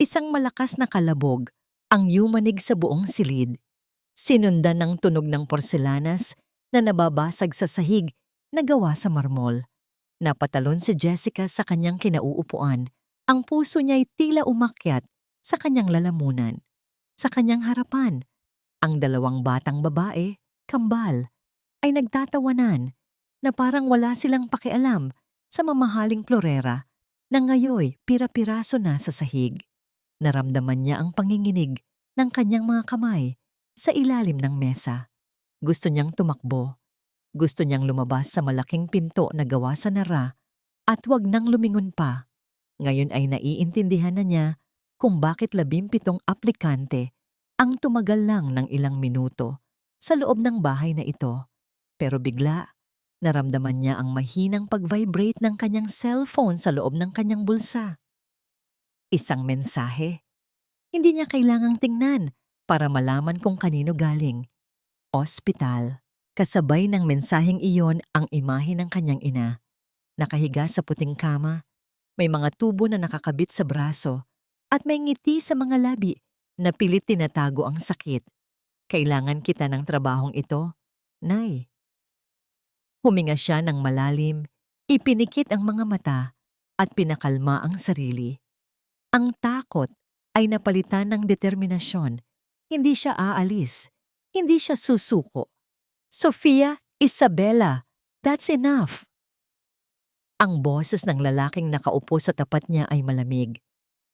Isang malakas na kalabog ang yumanig sa buong silid. Sinundan ng tunog ng porselanas na nababasag sa sahig na gawa sa marmol. Napatalon si Jessica sa kanyang kinauupuan. Ang puso niya'y tila umakyat sa kanyang lalamunan. Sa kanyang harapan, ang dalawang batang babae, kambal, ay nagtatawanan na parang wala silang pakialam sa mamahaling florera na ngayoy pira-piraso na sa sahig. Naramdaman niya ang panginginig ng kanyang mga kamay sa ilalim ng mesa. Gusto niyang tumakbo. Gusto niyang lumabas sa malaking pinto na gawa sa nara at wag nang lumingon pa. Ngayon ay naiintindihan na niya kung bakit 17 aplikante ang tumagal lang ng ilang minuto sa loob ng bahay na ito. Pero bigla, naramdaman niya ang mahinang pag-vibrate ng kanyang cellphone sa loob ng kanyang bulsa. Isang mensahe. Hindi niya kailangang tingnan para malaman kung kanino galing. Ospital. Kasabay ng mensaheng iyon ang imahe ng kanyang ina. Nakahiga sa puting kama, may mga tubo na nakakabit sa braso at may ngiti sa mga labi na pilit tinatago ang sakit. Kailangan kita ng trabahong ito, Nay. Huminga siya ng malalim, ipinikit ang mga mata at pinakalma ang sarili. Ang takot ay napalitan ng determinasyon. Hindi siya aalis. Hindi siya susuko. Sofia, Isabella, that's enough. Ang boses ng lalaking nakaupo sa tapat niya ay malamig.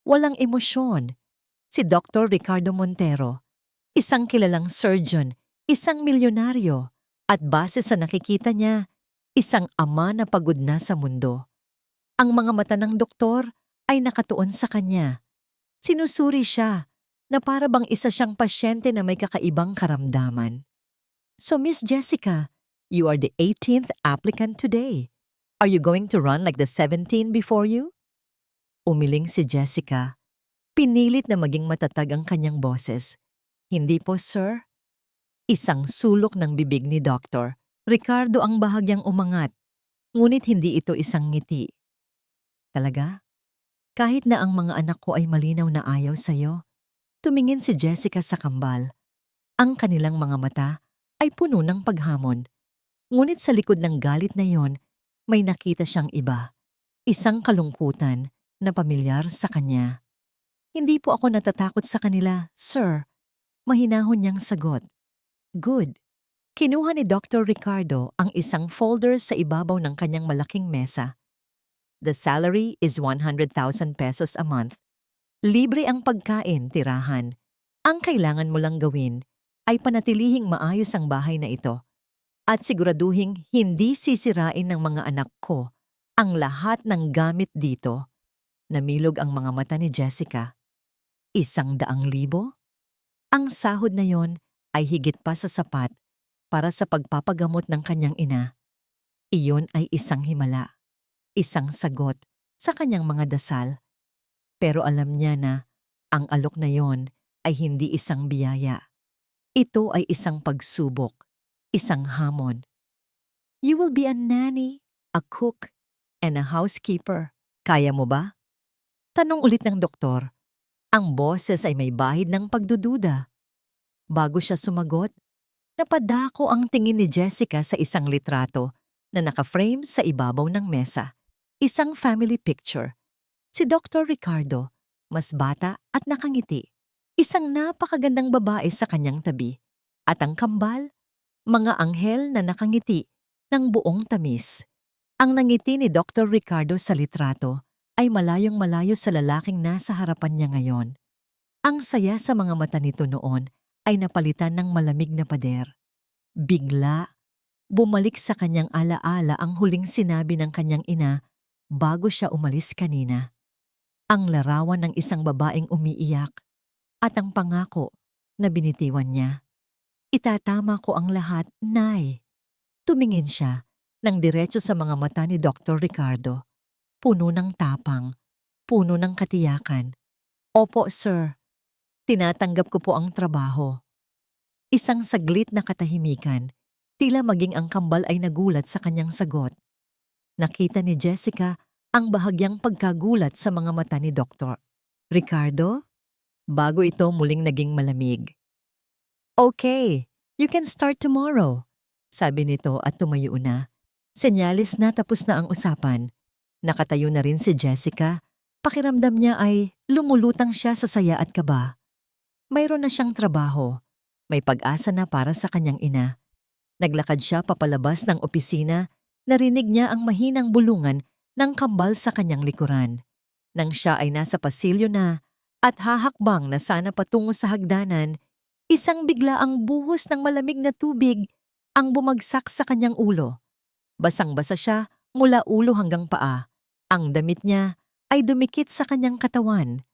Walang emosyon. Si Dr. Ricardo Montero, isang kilalang surgeon, isang milyonaryo, at base sa nakikita niya, isang ama na pagod na sa mundo. Ang mga mata ng doktor ay nakatuon sa kanya. Sinusuri siya na para bang isa siyang pasyente na may kakaibang karamdaman. So Miss Jessica, you are the 18th applicant today. Are you going to run like the 17 before you? Umiling si Jessica. Pinilit na maging matatag ang kanyang boses. Hindi po, sir. Isang sulok ng bibig ni Dr. Ricardo ang bahagyang umangat, ngunit hindi ito isang ngiti. Talaga? Kahit na ang mga anak ko ay malinaw na ayaw sa'yo, tumingin si Jessica sa kambal. Ang kanilang mga mata ay puno ng paghamon. Ngunit sa likod ng galit na yon, may nakita siyang iba. Isang kalungkutan na pamilyar sa kanya. Hindi po ako natatakot sa kanila, sir. Mahinahon niyang sagot. Good. Kinuha ni Dr. Ricardo ang isang folder sa ibabaw ng kanyang malaking mesa. The salary is 100,000 pesos a month. Libre ang pagkain, tirahan. Ang kailangan mo lang gawin ay panatilihing maayos ang bahay na ito at siguraduhing hindi sisirain ng mga anak ko ang lahat ng gamit dito. Namilog ang mga mata ni Jessica. 100,000? Ang sahod na yon ay higit pa sa sapat para sa pagpapagamot ng kanyang ina. Iyon ay isang himala. Isang sagot sa kanyang mga dasal. Pero alam niya na ang alok na yon ay hindi isang biyaya. Ito ay isang pagsubok, isang hamon. You will be a nanny, a cook, and a housekeeper. Kaya mo ba? Tanong ulit ng doktor. Ang boses ay may bahid ng pagdududa. Bago siya sumagot, napadako ang tingin ni Jessica sa isang litrato na naka-frame sa ibabaw ng mesa. Isang family picture. Si Dr. Ricardo, mas bata at nakangiti. Isang napakagandang babae sa kanyang tabi. At ang kambal, mga anghel na nakangiti ng buong tamis. Ang nangiti ni Dr. Ricardo sa litrato ay malayong malayo sa lalaking nasa harapan niya ngayon. Ang saya sa mga mata nito noon ay napalitan ng malamig na pader. Bigla, bumalik sa kanyang alaala ang huling sinabi ng kanyang ina bago siya umalis kanina. Ang larawan ng isang babaeng umiiyak at ang pangako na binitiwan niya. Itatama ko ang lahat, Nay. Tumingin siya ng diretso sa mga mata ni Dr. Ricardo. Puno ng tapang, puno ng katiyakan. Opo, sir. Tinatanggap ko po ang trabaho. Isang saglit na katahimikan, tila maging ang kambal ay nagulat sa kanyang sagot. Nakita ni Jessica ang bahagyang pagkagulat sa mga mata ni Dr. Ricardo, bago ito muling naging malamig. Okay, you can start tomorrow, sabi nito at tumayo na. Senyalis na tapos na ang usapan. Nakatayo na rin si Jessica. Pakiramdam niya ay lumulutang siya sa saya at kaba. Mayroon na siyang trabaho. May pag-asa na para sa kanyang ina. Naglakad siya papalabas ng opisina. Narinig niya ang mahinang bulungan ng kambal sa kanyang likuran. Nang siya ay nasa pasilyo na at hahakbang na sana patungo sa hagdanan, isang biglaang buhos ng malamig na tubig ang bumagsak sa kanyang ulo. Basang-basa siya mula ulo hanggang paa. Ang damit niya ay dumikit sa kanyang katawan.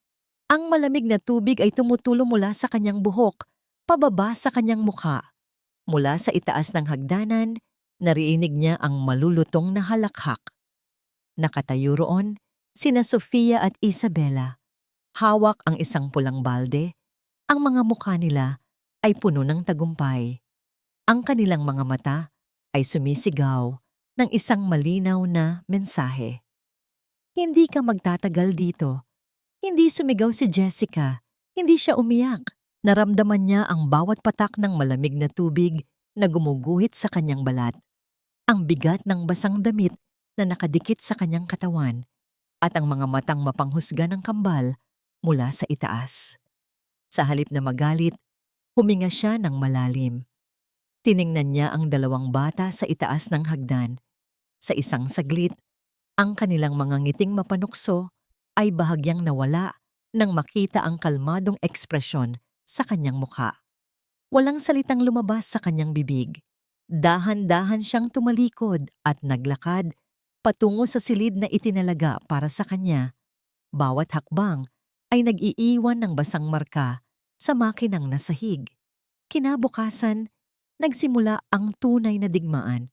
Ang malamig na tubig ay tumutulo mula sa kanyang buhok, pababa sa kanyang mukha. Mula sa itaas ng hagdanan, narinig niya ang malulutong na halakhak. Nakatayo roon, sina Sofia at Isabela. Hawak ang isang pulang balde. Ang mga mukha nila ay puno ng tagumpay. Ang kanilang mga mata ay sumisigaw ng isang malinaw na mensahe. Hindi ka magtatagal dito. Hindi sumigaw si Jessica. Hindi siya umiyak. Naramdaman niya ang bawat patak ng malamig na tubig na gumuguhit sa kanyang balat. Ang bigat ng basang damit na nakadikit sa kanyang katawan at ang mga matang mapanghusga ng kambal mula sa itaas. Sa halip na magalit, huminga siya ng malalim. Tiningnan niya ang dalawang bata sa itaas ng hagdan. Sa isang saglit, ang kanilang mga ngiting mapanukso ay bahagyang nawala nang makita ang kalmadong ekspresyon sa kanyang mukha. Walang salitang lumabas sa kanyang bibig. Dahan-dahan siyang tumalikod at naglakad patungo sa silid na itinalaga para sa kanya. Bawat hakbang ay nag-iiwan ng basang marka sa makinang nasahig. Kinabukasan, nagsimula ang tunay na digmaan.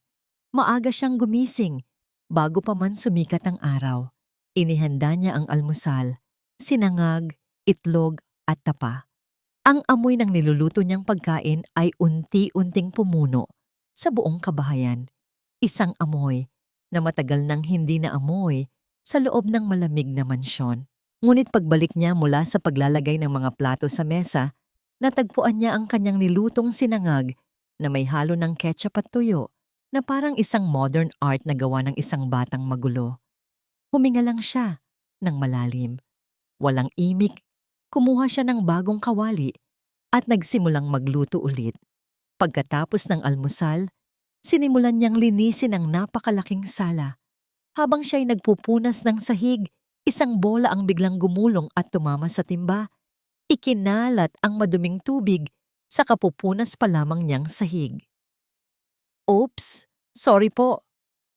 Maaga siyang gumising bago pa man sumikat ang araw. Inihanda niya ang almusal, sinangag, itlog at tapa. Ang amoy ng niluluto niyang pagkain ay unti-unting pumuno sa buong kabahayan. Isang amoy na matagal nang hindi na amoy sa loob ng malamig na mansyon. Ngunit pagbalik niya mula sa paglalagay ng mga plato sa mesa, natagpuan niya ang kanyang nilutong sinangag na may halo ng ketchup at tuyo na parang isang modern art na gawa ng isang batang magulo. Huminga lang siya ng malalim. Walang imik, kumuha siya ng bagong kawali at nagsimulang magluto ulit. Pagkatapos ng almusal, sinimulan niyang linisin ang napakalaking sala. Habang siya'y nagpupunas ng sahig, isang bola ang biglang gumulong at tumama sa timba. Ikinalat ang maduming tubig sa kapupunas pa lamang niyang sahig. Oops, sorry po,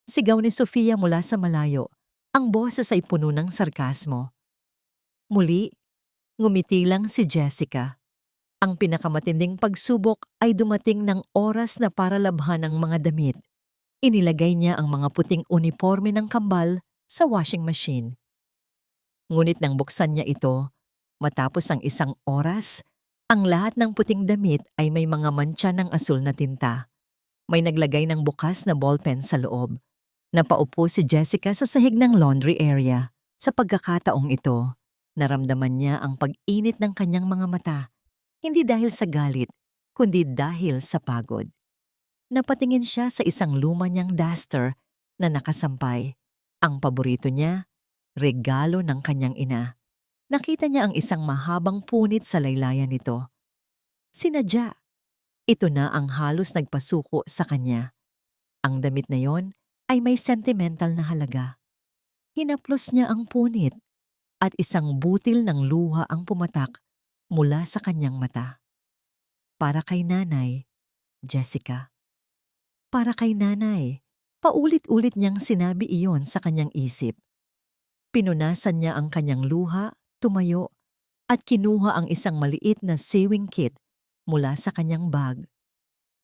sigaw ni Sofia mula sa malayo. Ang boses ay puno ng sarkasmo. Muli, ngumiti lang si Jessica. Ang pinakamatinding pagsubok ay dumating ng oras na para labhan ang mga damit. Inilagay niya ang mga puting uniforme ng kambal sa washing machine. Ngunit nang buksan niya ito, matapos ang isang oras, ang lahat ng puting damit ay may mga mantsa ng asul na tinta. May naglagay ng bukas na ballpen sa loob. Napaupo si Jessica sa sahig ng laundry area. Sa pagkakataong ito, naramdaman niya ang pag-init ng kanyang mga mata. Hindi dahil sa galit, kundi dahil sa pagod. Napatingin siya sa isang luma niyang duster na nakasampay. Ang paborito niya, regalo ng kanyang ina. Nakita niya ang isang mahabang punit sa laylayan nito. Sinadya. Ito na ang halos nagpasuko sa kanya. Ang damit na yon ay may sentimental na halaga. Hinaplos niya ang punit at isang butil ng luha ang pumatak mula sa kanyang mata. Para kay nanay, Jessica. Para kay nanay. Paulit-ulit niyang sinabi iyon sa kanyang isip. Pinunasan niya ang kanyang luha, tumayo, at kinuha ang isang maliit na sewing kit mula sa kanyang bag.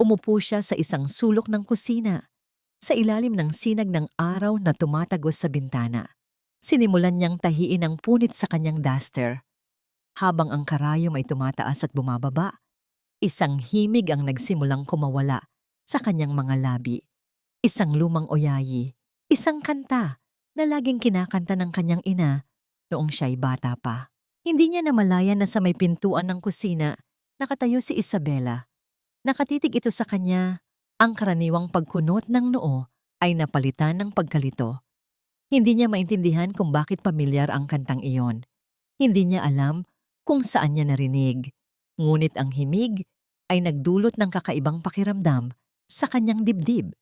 Umupo siya sa isang sulok ng kusina, sa ilalim ng sinag ng araw na tumatagos sa bintana. Sinimulan niyang tahiin ang punit sa kanyang duster. Habang ang karayom ay tumataas at bumababa, isang himig ang nagsimulang kumawala sa kanyang mga labi. Isang lumang oyayi, isang kanta na laging kinakanta ng kanyang ina noong siya'y bata pa. Hindi niya namalayan na sa may pintuan ng kusina, nakatayo si Isabela. Nakatitig ito sa kanya, ang karaniwang pagkunot ng noo ay napalitan ng pagkalito. Hindi niya maintindihan kung bakit pamilyar ang kantang iyon. Hindi niya alam kung saan niya narinig. Ngunit ang himig ay nagdulot ng kakaibang pakiramdam sa kanyang dibdib.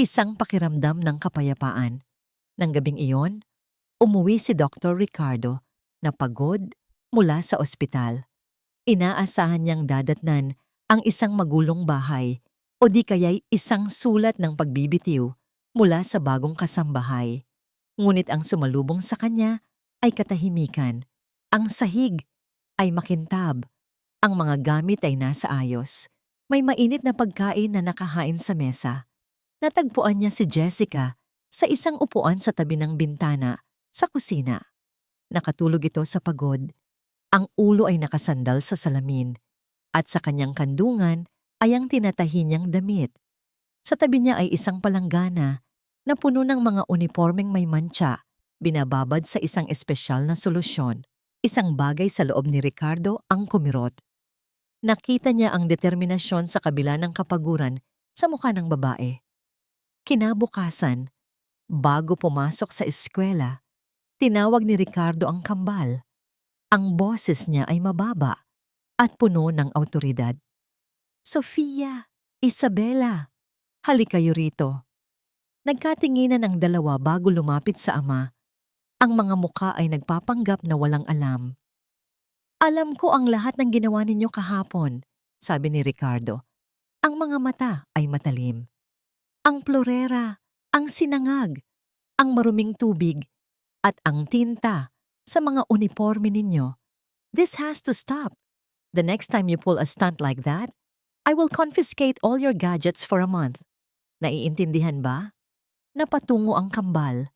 Isang pakiramdam ng kapayapaan. Nang gabing iyon, umuwi si Dr. Ricardo na pagod mula sa ospital. Inaasahan niyang dadatnan ang isang magulong bahay o di kaya'y isang sulat ng pagbibitiw mula sa bagong kasambahay. Ngunit ang sumalubong sa kanya ay katahimikan. Ang sahig ay makintab. Ang mga gamit ay nasa ayos. May mainit na pagkain na nakahain sa mesa. Natagpuan niya si Jessica sa isang upuan sa tabi ng bintana sa kusina. Nakatulog ito sa pagod. Ang ulo ay nakasandal sa salamin at sa kanyang kandungan ay ang tinatahi niyang damit. Sa tabi niya ay isang palanggana na puno ng mga unipormeng may mantsa, binababad sa isang espesyal na solusyon. Isang bagay sa loob ni Ricardo ang kumirot. Nakita niya ang determinasyon sa kabila ng kapaguran sa mukha ng babae. Kinabukasan, bago pumasok sa eskwela, tinawag ni Ricardo ang kambal. Ang boses niya ay mababa at puno ng awtoridad. "Sofia, Isabela, halika kayo rito." Nagkatinginan ang dalawa bago lumapit sa ama. Ang mga mukha ay nagpapanggap na walang alam. "Alam ko ang lahat ng ginawa ninyo kahapon," sabi ni Ricardo. Ang mga mata ay matalim. "Ang plorera, ang sinangag, ang maruming tubig, at ang tinta sa mga uniforme ninyo. This has to stop. The next time you pull a stunt like that, I will confiscate all your gadgets for a month. Naiintindihan ba?" Napatungo ang kambal.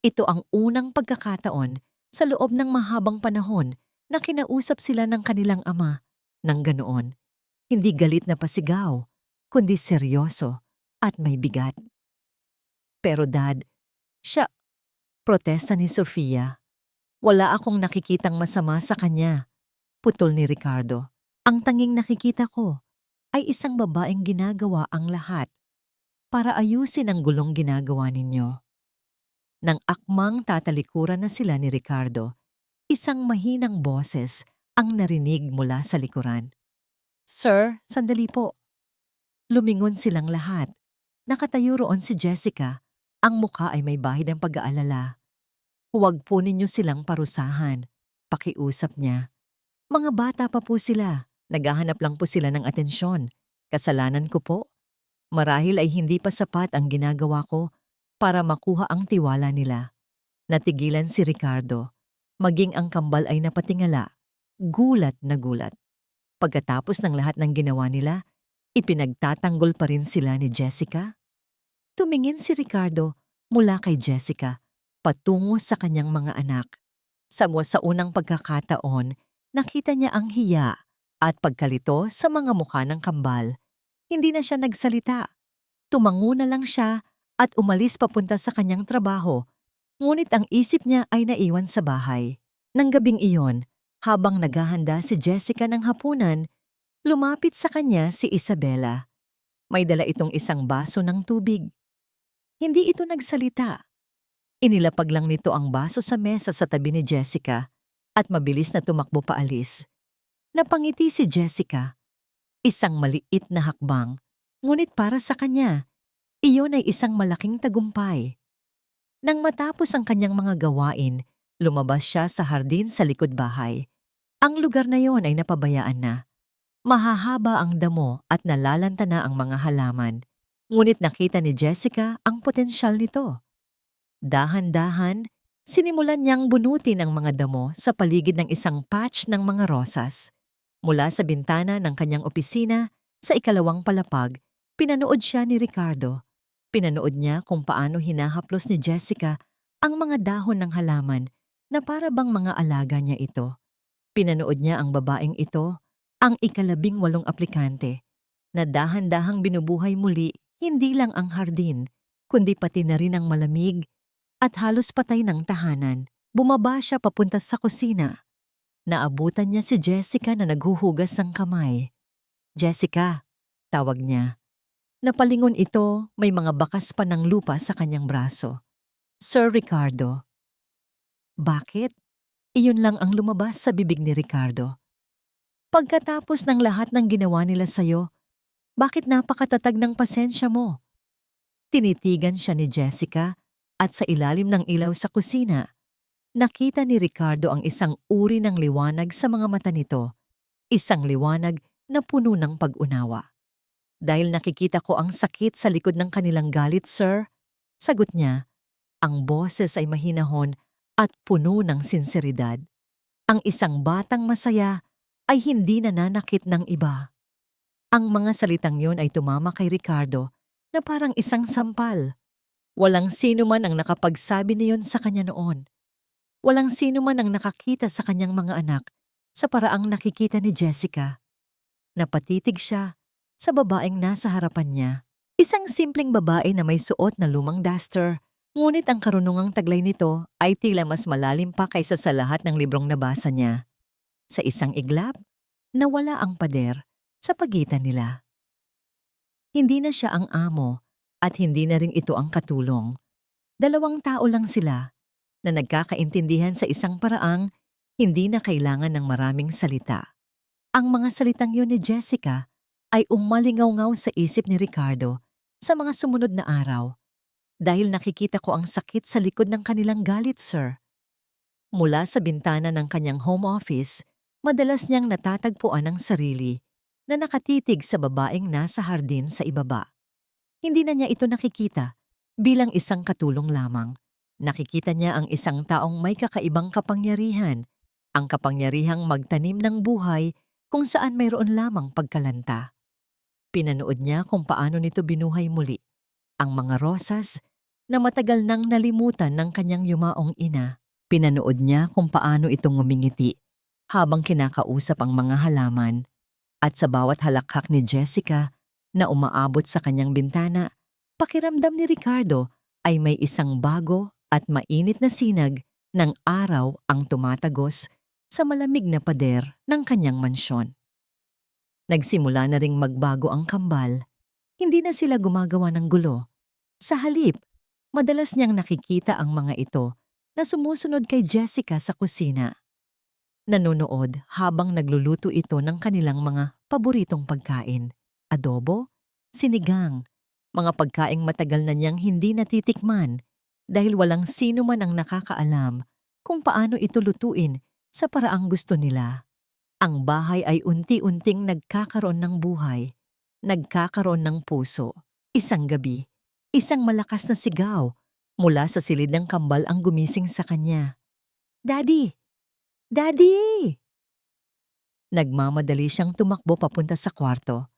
Ito ang unang pagkakataon sa loob ng mahabang panahon na kinausap sila ng kanilang ama. Nang ganoon, hindi galit na pasigaw, kundi seryoso at may bigat. "Pero Dad, siya," protesta ni Sofia. "Wala akong nakikitang masama sa kanya," putol ni Ricardo. "Ang tanging nakikita ko ay isang babaeng ginagawa ang lahat para ayusin ang gulong ginagawa ninyo." Nang akmang tatalikuran na sila ni Ricardo, isang mahinang boses ang narinig mula sa likuran. "Sir, sandali po." Lumingon silang lahat. Nakatayo roon si Jessica. Ang mukha ay may bahid ng pag-aalala. "Huwag po ninyo silang parusahan," pakiusap niya. "Mga bata pa po sila. Naghahanap lang po sila ng atensyon. Kasalanan ko po. Marahil ay hindi pa sapat ang ginagawa ko para makuha ang tiwala nila." Natigilan si Ricardo. Maging ang kambal ay napatingala. Gulat na gulat. Pagkatapos ng lahat ng ginawa nila, ipinagtatanggol pa rin sila ni Jessica. Tumingin si Ricardo mula kay Jessica patungo sa kanyang mga anak. Sa unang pagkakataon, nakita niya ang hiya at pagkalito sa mga mukha ng kambal. Hindi na siya nagsalita. Tumango na lang siya at umalis papunta sa kanyang trabaho. Ngunit ang isip niya ay naiwan sa bahay. Nang gabing iyon, habang naghahanda si Jessica ng hapunan, lumapit sa kanya si Isabela. May dala itong isang baso ng tubig. Hindi ito nagsalita. Inilapag lang nito ang baso sa mesa sa tabi ni Jessica at mabilis na tumakbo paalis. Napangiti si Jessica. Isang maliit na hakbang, ngunit para sa kanya, iyon ay isang malaking tagumpay. Nang matapos ang kanyang mga gawain, lumabas siya sa hardin sa likod bahay. Ang lugar na yon ay napabayaan na. Mahahaba ang damo at nalalanta na ang mga halaman. Ngunit nakita ni Jessica ang potensyal nito. Dahan-dahan, sinimulan niyang bunutin ang mga damo sa paligid ng isang patch ng mga rosas. Mula sa bintana ng kanyang opisina, sa ikalawang palapag, pinanood siya ni Ricardo. Pinanood niya kung paano hinahaplos ni Jessica ang mga dahon ng halaman na para bang mga alaga niya ito. Pinanood niya ang babaeng ito, ang ika-18 aplikante, na dahan-dahang binubuhay muli hindi lang ang hardin, kundi pati na rin ang malamig at halos patay ng tahanan. Bumaba siya papunta sa kusina. Naabutan niya si Jessica na naghuhugas ng kamay. "Jessica," tawag niya. Napalingon ito, may mga bakas pa ng lupa sa kanyang braso. "Sir Ricardo." "Bakit?" Iyon lang ang lumabas sa bibig ni Ricardo. "Pagkatapos ng lahat ng ginawa nila sa'yo, bakit napakatatag ng pasensya mo?" Tinitigan siya ni Jessica at sa ilalim ng ilaw sa kusina, nakita ni Ricardo ang isang uri ng liwanag sa mga mata nito, isang liwanag na puno ng pag-unawa. "Dahil nakikita ko ang sakit sa likod ng kanilang galit, sir," sagot niya. Ang boses ay mahinahon at puno ng sinseridad. Ang isang batang masaya ay hindi nananakit ng iba. Ang mga salitang yon ay tumama kay Ricardo na parang isang sampal. Walang sino man ang nakapagsabi niyon sa kanya noon. Walang sino man ang nakakita sa kanyang mga anak sa paraang nakikita ni Jessica. Napatitig siya sa babaeng nasa harapan niya. Isang simpleng babae na may suot na lumang duster, ngunit ang karunungang taglay nito ay tila mas malalim pa kaysa sa lahat ng librong nabasa niya. Sa isang iglap, nawala ang pader sa pagitan nila. Hindi na siya ang amo at hindi na rin ito ang katulong. Dalawang tao lang sila na nagkakaintindihan sa isang paraang hindi na kailangan ng maraming salita. Ang mga salitang yun ni Jessica ay umalingaw-ngaw sa isip ni Ricardo sa mga sumunod na araw. "Dahil nakikita ko ang sakit sa likod ng kanilang galit, sir." Mula sa bintana ng kanyang home office, madalas niyang natatagpuan ang sarili na nakatitig sa babaeng nasa hardin sa ibaba. Hindi na niya ito nakikita bilang isang katulong lamang. Nakikita niya ang isang taong may kakaibang kapangyarihan, ang kapangyarihang magtanim ng buhay kung saan mayroon lamang pagkalanta. Pinanood niya kung paano nito binuhay muli ang mga rosas na matagal nang nalimutan ng kanyang yumaong ina. Pinanood niya kung paano ito ngumingiti habang kinakausap ang mga halaman. At sa bawat halakhak ni Jessica na umaabot sa kanyang bintana, pakiramdam ni Ricardo ay may isang bago at mainit na sinag ng araw ang tumatagos sa malamig na pader ng kanyang mansyon. Nagsimula na ring magbago ang kambal. Hindi na sila gumagawa ng gulo. Sa halip, madalas niyang nakikita ang mga ito na sumusunod kay Jessica sa kusina. Nanonood habang nagluluto ito ng kanilang mga paboritong pagkain. Adobo, sinigang, mga pagkaing matagal na niyang hindi natitikman dahil walang sino man ang nakakaalam kung paano ito lutuin sa paraang gusto nila. Ang bahay ay unti-unting nagkakaroon ng buhay, nagkakaroon ng puso. Isang gabi, isang malakas na sigaw mula sa silid ng kambal ang gumising sa kanya. "Daddy! Daddy!" Nagmamadali siyang tumakbo papunta sa kwarto.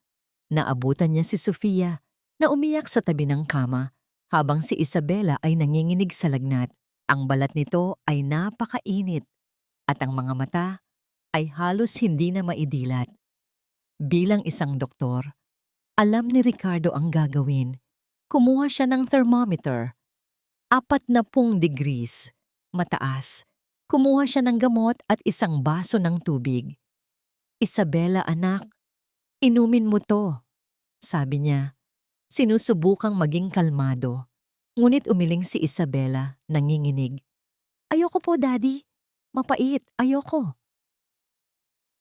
Naabutan niya si Sofia na umiyak sa tabi ng kama habang si Isabela ay nanginginig sa lagnat. Ang balat nito ay napakainit at ang mga mata ay halos hindi na maidilat. Bilang isang doktor, alam ni Ricardo ang gagawin. Kumuha siya ng thermometer. 40 degrees. Mataas. Kumuha siya ng gamot at isang baso ng tubig. "Isabela, anak, inumin mo to," sabi niya. Sinusubukang maging kalmado. Ngunit umiling si Isabela, nanginginig. "Ayoko po, Daddy. Mapait, ayoko."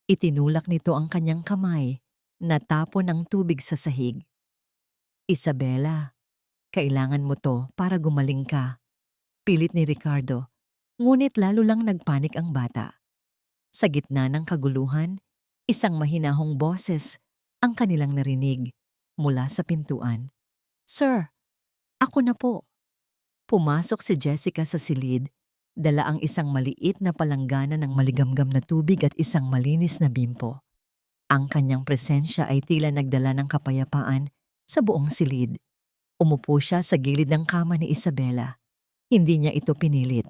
Itinulak nito ang kanyang kamay, natapon ang tubig sa sahig. "Isabela, kailangan mo to para gumaling ka," pilit ni Ricardo. Ngunit lalo lang nagpanik ang bata. Sa gitna ng kaguluhan, isang mahinahong boses ang kanilang narinig mula sa pintuan. "Sir, ako na po." Pumasok si Jessica sa silid, dala ang isang maliit na palanggana ng maligamgam na tubig at isang malinis na bimpo. Ang kanyang presensya ay tila nagdala ng kapayapaan sa buong silid. Umupo siya sa gilid ng kama ni Isabela. Hindi niya ito pinilit.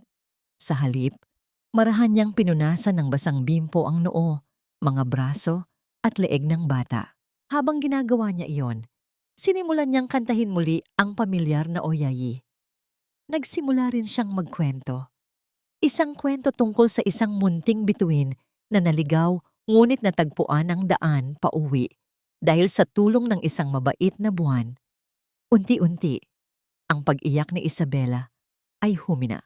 Sa halip, marahan niyang pinunasan ng basang bimpo ang noo, mga braso at leeg ng bata. Habang ginagawa niya iyon, sinimulan niyang kantahin muli ang pamilyar na oyayi. Nagsimula rin siyang magkwento. Isang kwento tungkol sa isang munting bituin na naligaw ngunit natagpuan ang daan pauwi dahil sa tulong ng isang mabait na buwan. Unti-unti, ang pag-iyak ni Isabela ay humina.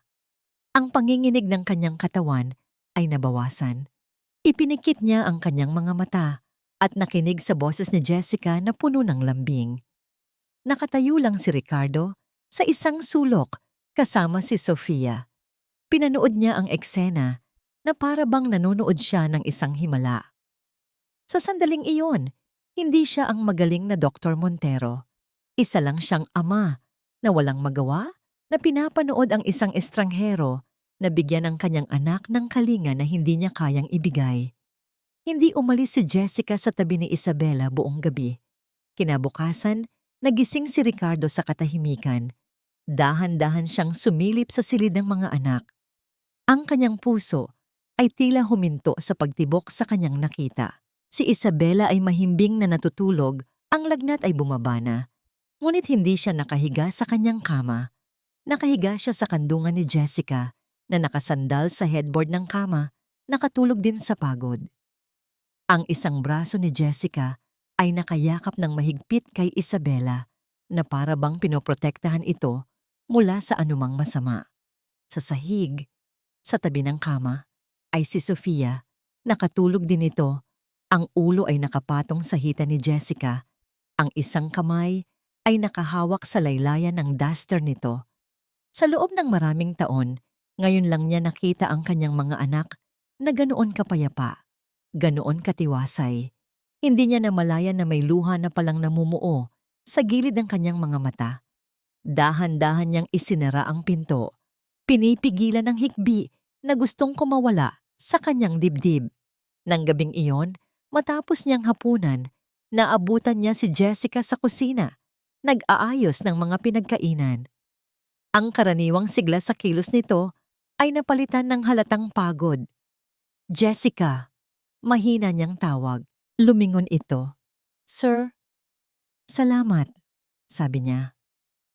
Ang panginginig ng kanyang katawan ay nabawasan. Ipinikit niya ang kanyang mga mata at nakinig sa boses ni Jessica na puno ng lambing. Nakatayo lang si Ricardo sa isang sulok kasama si Sofia. Pinanood niya ang eksena na para bang nanonood siya ng isang himala. Sa sandaling iyon, hindi siya ang magaling na Dr. Montero. Isa lang siyang ama na walang magawa na pinapanood ang isang estranghero na bigyan ng kanyang anak ng kalinga na hindi niya kayang ibigay. Hindi umalis si Jessica sa tabi ni Isabela buong gabi. Kinabukasan, nagising si Ricardo sa katahimikan. Dahan-dahan siyang sumilip sa silid ng mga anak. Ang kanyang puso ay tila huminto sa pagtibok sa kanyang nakita. Si Isabela ay mahimbing na natutulog, ang lagnat ay bumaba na. Ngunit hindi siya nakahiga sa kanyang kama. Nakahiga siya sa kandungan ni Jessica na nakasandal sa headboard ng kama, nakatulog din sa pagod. Ang isang braso ni Jessica ay nakayakap ng mahigpit kay Isabela na para bang pinoprotektahan ito mula sa anumang masama. Sa sahig, sa tabi ng kama, ay si Sofia. Nakatulog din ito. Ang ulo ay nakapatong sa hita ni Jessica. Ang isang kamay ay nakahawak sa laylayan ng duster nito. Sa loob ng maraming taon, ngayon lang niya nakita ang kanyang mga anak na ganoon kapayapa, ganoon katiwasay. Hindi niya namalayan na may luha na palang namumuo sa gilid ng kanyang mga mata. Dahan-dahan niyang isinara ang pinto. Pinipigilan ng hikbi na gustong kumawala sa kanyang dibdib. Nang gabing iyon, matapos niyang hapunan, naabutan niya si Jessica sa kusina, nag-aayos ng mga pinagkainan. Ang karaniwang sigla sa kilos nito ay napalitan ng halatang pagod. Jessica, mahina niyang tawag. Lumingon ito. Sir, salamat, sabi niya.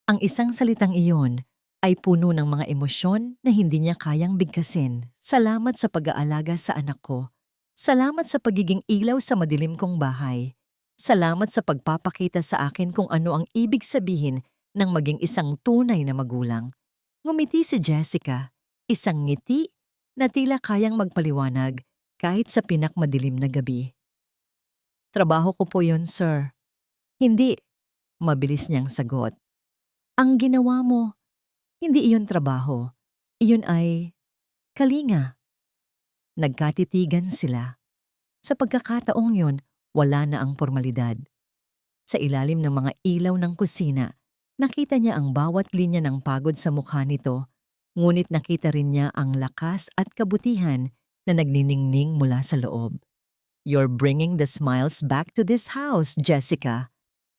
Ang isang salitang iyon ay puno ng mga emosyon na hindi niya kayang bigkasin. Salamat sa pag-aalaga sa anak ko. Salamat sa pagiging ilaw sa madilim kong bahay. Salamat sa pagpapakita sa akin kung ano ang ibig sabihin ng maging isang tunay na magulang. Ngumiti si Jessica, isang ngiti na tila kayang magpaliwanag kahit sa pinakmadilim na gabi. Trabaho ko po yun, sir. Hindi, mabilis niyang sagot. Ang ginawa mo, hindi iyon trabaho. Iyon ay kalinga. Nagkatitigan sila. Sa pagkakataong yun, wala na ang formalidad. Sa ilalim ng mga ilaw ng kusina, nakita niya ang bawat linya ng pagod sa mukha nito, ngunit nakita rin niya ang lakas at kabutihan na nagniningning mula sa loob. You're bringing the smiles back to this house, Jessica.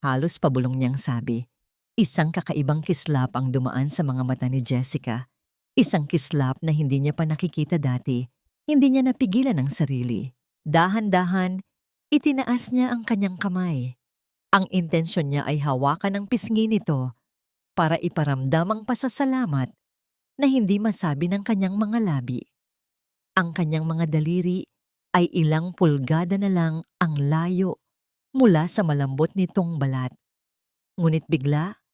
Halos pabulong niyang sabi. Isang kakaibang kislap ang dumaan sa mga mata ni Jessica. Isang kislap na hindi niya pa nakikita dati. Hindi niya napigilan ang sarili. Dahan-dahan, itinaas niya ang kanyang kamay. Ang intensyon niya ay hawakan ang pisngi nito para iparamdam ang pasasalamat na hindi masabi ng kanyang mga labi. Ang kanyang mga daliri ay ilang pulgada na lang ang layo mula sa malambot nitong balat. Ngunit bigla,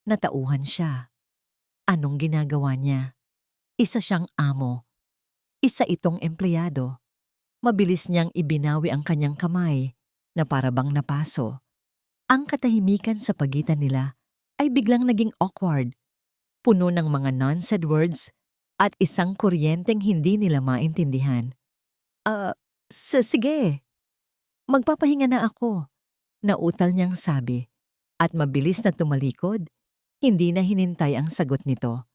natauhan siya. Anong ginagawa niya? Isa siyang amo. Isa itong empleyado. Mabilis niyang ibinawi ang kanyang kamay na parabang napaso. Ang katahimikan sa pagitan nila ay biglang naging awkward, puno ng mga non-said words at isang kuryenteng hindi nila maintindihan. Sige, magpapahinga na ako, nautal niyang sabi, at mabilis na tumalikod, hindi na hinintay ang sagot nito.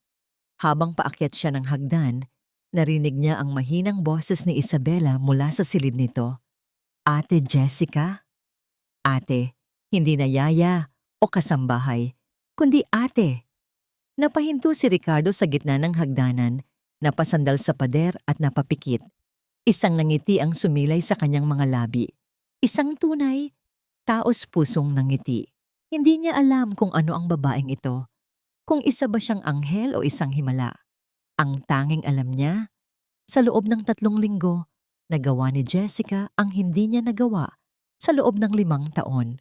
Habang paakyat siya ng hagdan, narinig niya ang mahinang boses ni Isabela mula sa silid nito. Ate Jessica? Ate, hindi na yaya o kasambahay, kundi ate. Napahinto si Ricardo sa gitna ng hagdanan, napasandal sa pader at napapikit. Isang nangiti ang sumilay sa kanyang mga labi. Isang tunay, taos-pusong nangiti. Hindi niya alam kung ano ang babaeng ito. Kung isa ba siyang anghel o isang himala. Ang tanging alam niya, sa loob ng 3 linggo, Nagawa ni Jessica ang hindi niya nagawa sa loob ng 5 taon.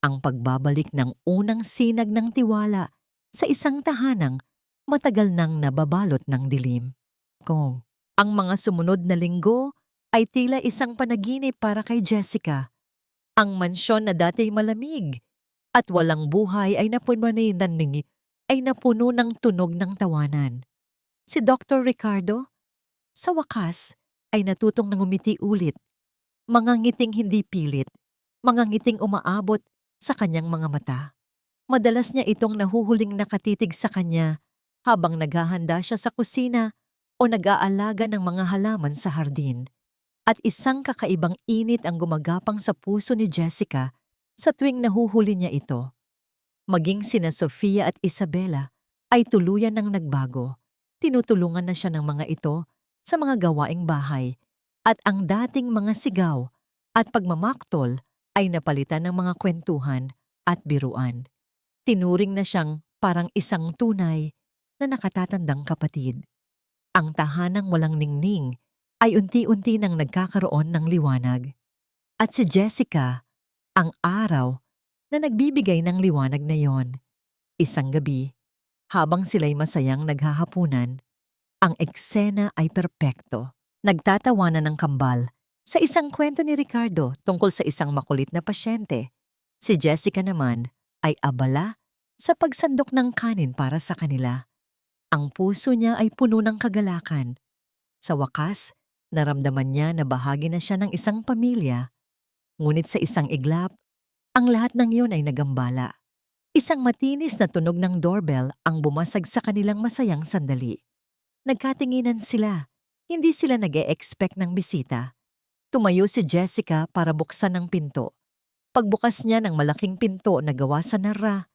Ang pagbabalik ng unang sinag ng tiwala sa isang tahanang matagal nang nababalot ng dilim. Kung ang mga sumunod na linggo ay tila isang panaginip para kay Jessica. Ang mansyon na dati malamig at walang buhay ay napuno ng tunog ng tawanan. Si Dr. Ricardo, sa wakas, ay natutong nangumiti ulit. Mga ngiting hindi pilit, mga ngiting umaabot sa kanyang mga mata. Madalas niya itong nahuhuling nakatitig sa kanya habang naghahanda siya sa kusina o nag-aalaga ng mga halaman sa hardin. At isang kakaibang init ang gumagapang sa puso ni Jessica sa tuwing nahuhuli niya ito. Maging sina Sofia at Isabela ay tuluyan ng nagbago. Tinutulungan na siya ng mga ito sa mga gawaing bahay at ang dating mga sigaw at pagmamaktol ay napalitan ng mga kwentuhan at biruan. Tinuring na siyang parang isang tunay na nakatatandang kapatid. Ang tahanang walang ningning ay unti-unti nang nagkakaroon ng liwanag. At si Jessica, ang araw na nagbibigay ng liwanag na yon. Isang gabi, habang sila'y masayang naghahapunan, ang eksena ay perpekto. Nagtatawanan ng kambal sa isang kwento ni Ricardo tungkol sa isang makulit na pasyente. Si Jessica naman ay abala sa pagsandok ng kanin para sa kanila. Ang puso niya ay puno ng kagalakan. Sa wakas, naramdaman niya na bahagi na siya ng isang pamilya. Ngunit sa isang iglap, ang lahat ng iyon ay nagambala. Isang matinis na tunog ng doorbell ang bumasag sa kanilang masayang sandali. Nagkatinginan sila. Hindi sila nag-e-expect ng bisita. Tumayo si Jessica para buksan ang pinto. Pagbukas niya ng malaking pinto na gawa sa nara,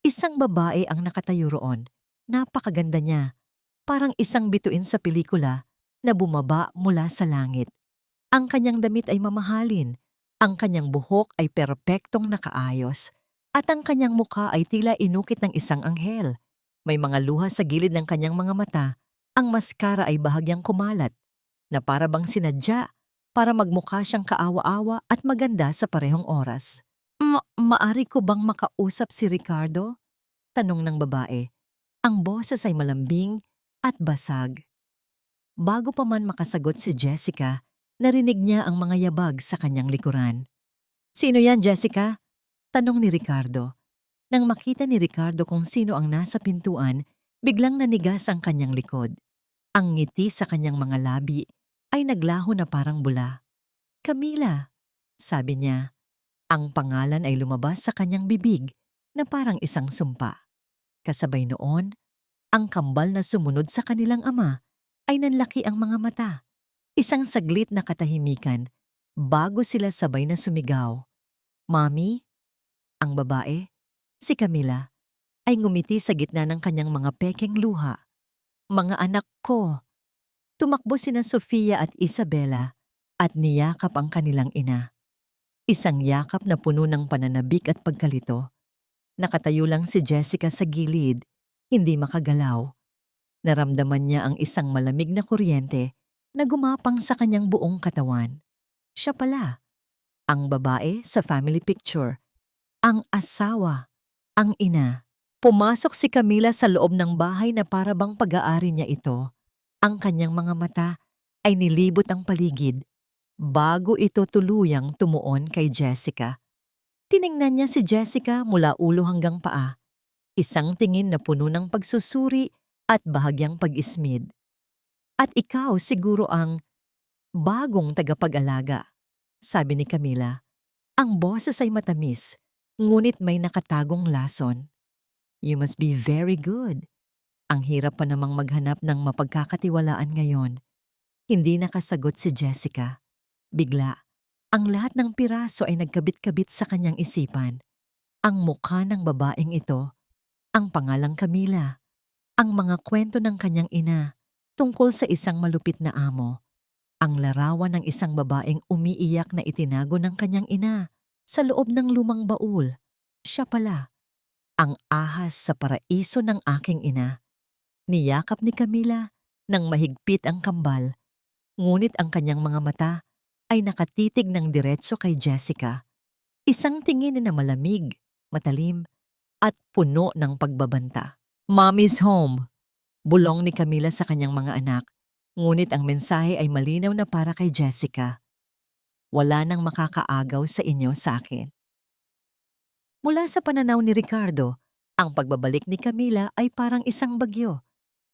isang babae ang nakatayo roon. Napakaganda niya. Parang isang bituin sa pelikula na bumaba mula sa langit. Ang kanyang damit ay mamahalin. Ang kanyang buhok ay perpektong nakaayos. At ang kanyang mukha ay tila inukit ng isang anghel. May mga luha sa gilid ng kanyang mga mata. Ang maskara ay bahagyang kumalat na para bang sinadya para magmukha siyang kaawa-awa at maganda sa parehong oras. Maari ko bang makausap si Ricardo? Tanong ng babae. Ang boses ay malambing at basag. Bago pa man makasagot si Jessica, narinig niya ang mga yabag sa kanyang likuran. Sino yan, Jessica? Tanong ni Ricardo. Nang makita ni Ricardo kung sino ang nasa pintuan, biglang nanigas ang kanyang likod. Ang ngiti sa kanyang mga labi ay naglaho na parang bula. Camila, sabi niya. Ang pangalan ay lumabas sa kanyang bibig na parang isang sumpa. Kasabay noon, ang kambal na sumunod sa kanilang ama ay nanlaki ang mga mata. Isang saglit na katahimikan bago sila sabay na sumigaw. Mami? Ang babae, si Camila, ay ngumiti sa gitna ng kanyang mga pekeng luha. Mga anak ko. Tumakbo sina Sofia at Isabela at niyakap ang kanilang ina. Isang yakap na puno ng pananabik at pagkalito. Nakatayo lang si Jessica sa gilid, hindi makagalaw. Naramdaman niya ang isang malamig na kuryente na gumapang sa kanyang buong katawan. Siya pala, ang babae sa family picture, ang asawa, ang ina. Pumasok si Camila sa loob ng bahay na para bang pag-aari niya ito. Ang kanyang mga mata ay nilibot ang paligid bago ito tuluyang tumuon kay Jessica. Tiningnan niya si Jessica mula ulo hanggang paa. Isang tingin na puno ng pagsusuri at bahagyang pag-ismid. At ikaw siguro ang bagong tagapag-alaga, sabi ni Camila. Ang boses ay matamis, ngunit may nakatagong lason. You must be very good. Ang hirap pa namang maghanap ng mapagkakatiwalaan ngayon. Hindi nakasagot si Jessica. Bigla, ang lahat ng piraso ay nagkabit-kabit sa kanyang isipan. Ang mukha ng babaeng ito, ang pangalang Camila, ang mga kwento ng kanyang ina tungkol sa isang malupit na amo, ang larawan ng isang babaeng umiiyak na itinago ng kanyang ina sa loob ng lumang baul. Siya pala, ang ahas sa paraiso ng aking ina. Niyakap ni Camila nang mahigpit ang kambal Ngunit ang kanyang mga mata ay nakatitig ng diretso kay Jessica. Isang tingin na malamig, matalim, at puno ng pagbabanta. "Mommy's home," bulong ni Camila sa kanyang mga anak. Ngunit ang mensahe ay malinaw na para kay Jessica. "Wala nang makakaagaw sa inyo sa akin." Mula sa pananaw ni Ricardo, ang pagbabalik ni Camila ay parang isang bagyo.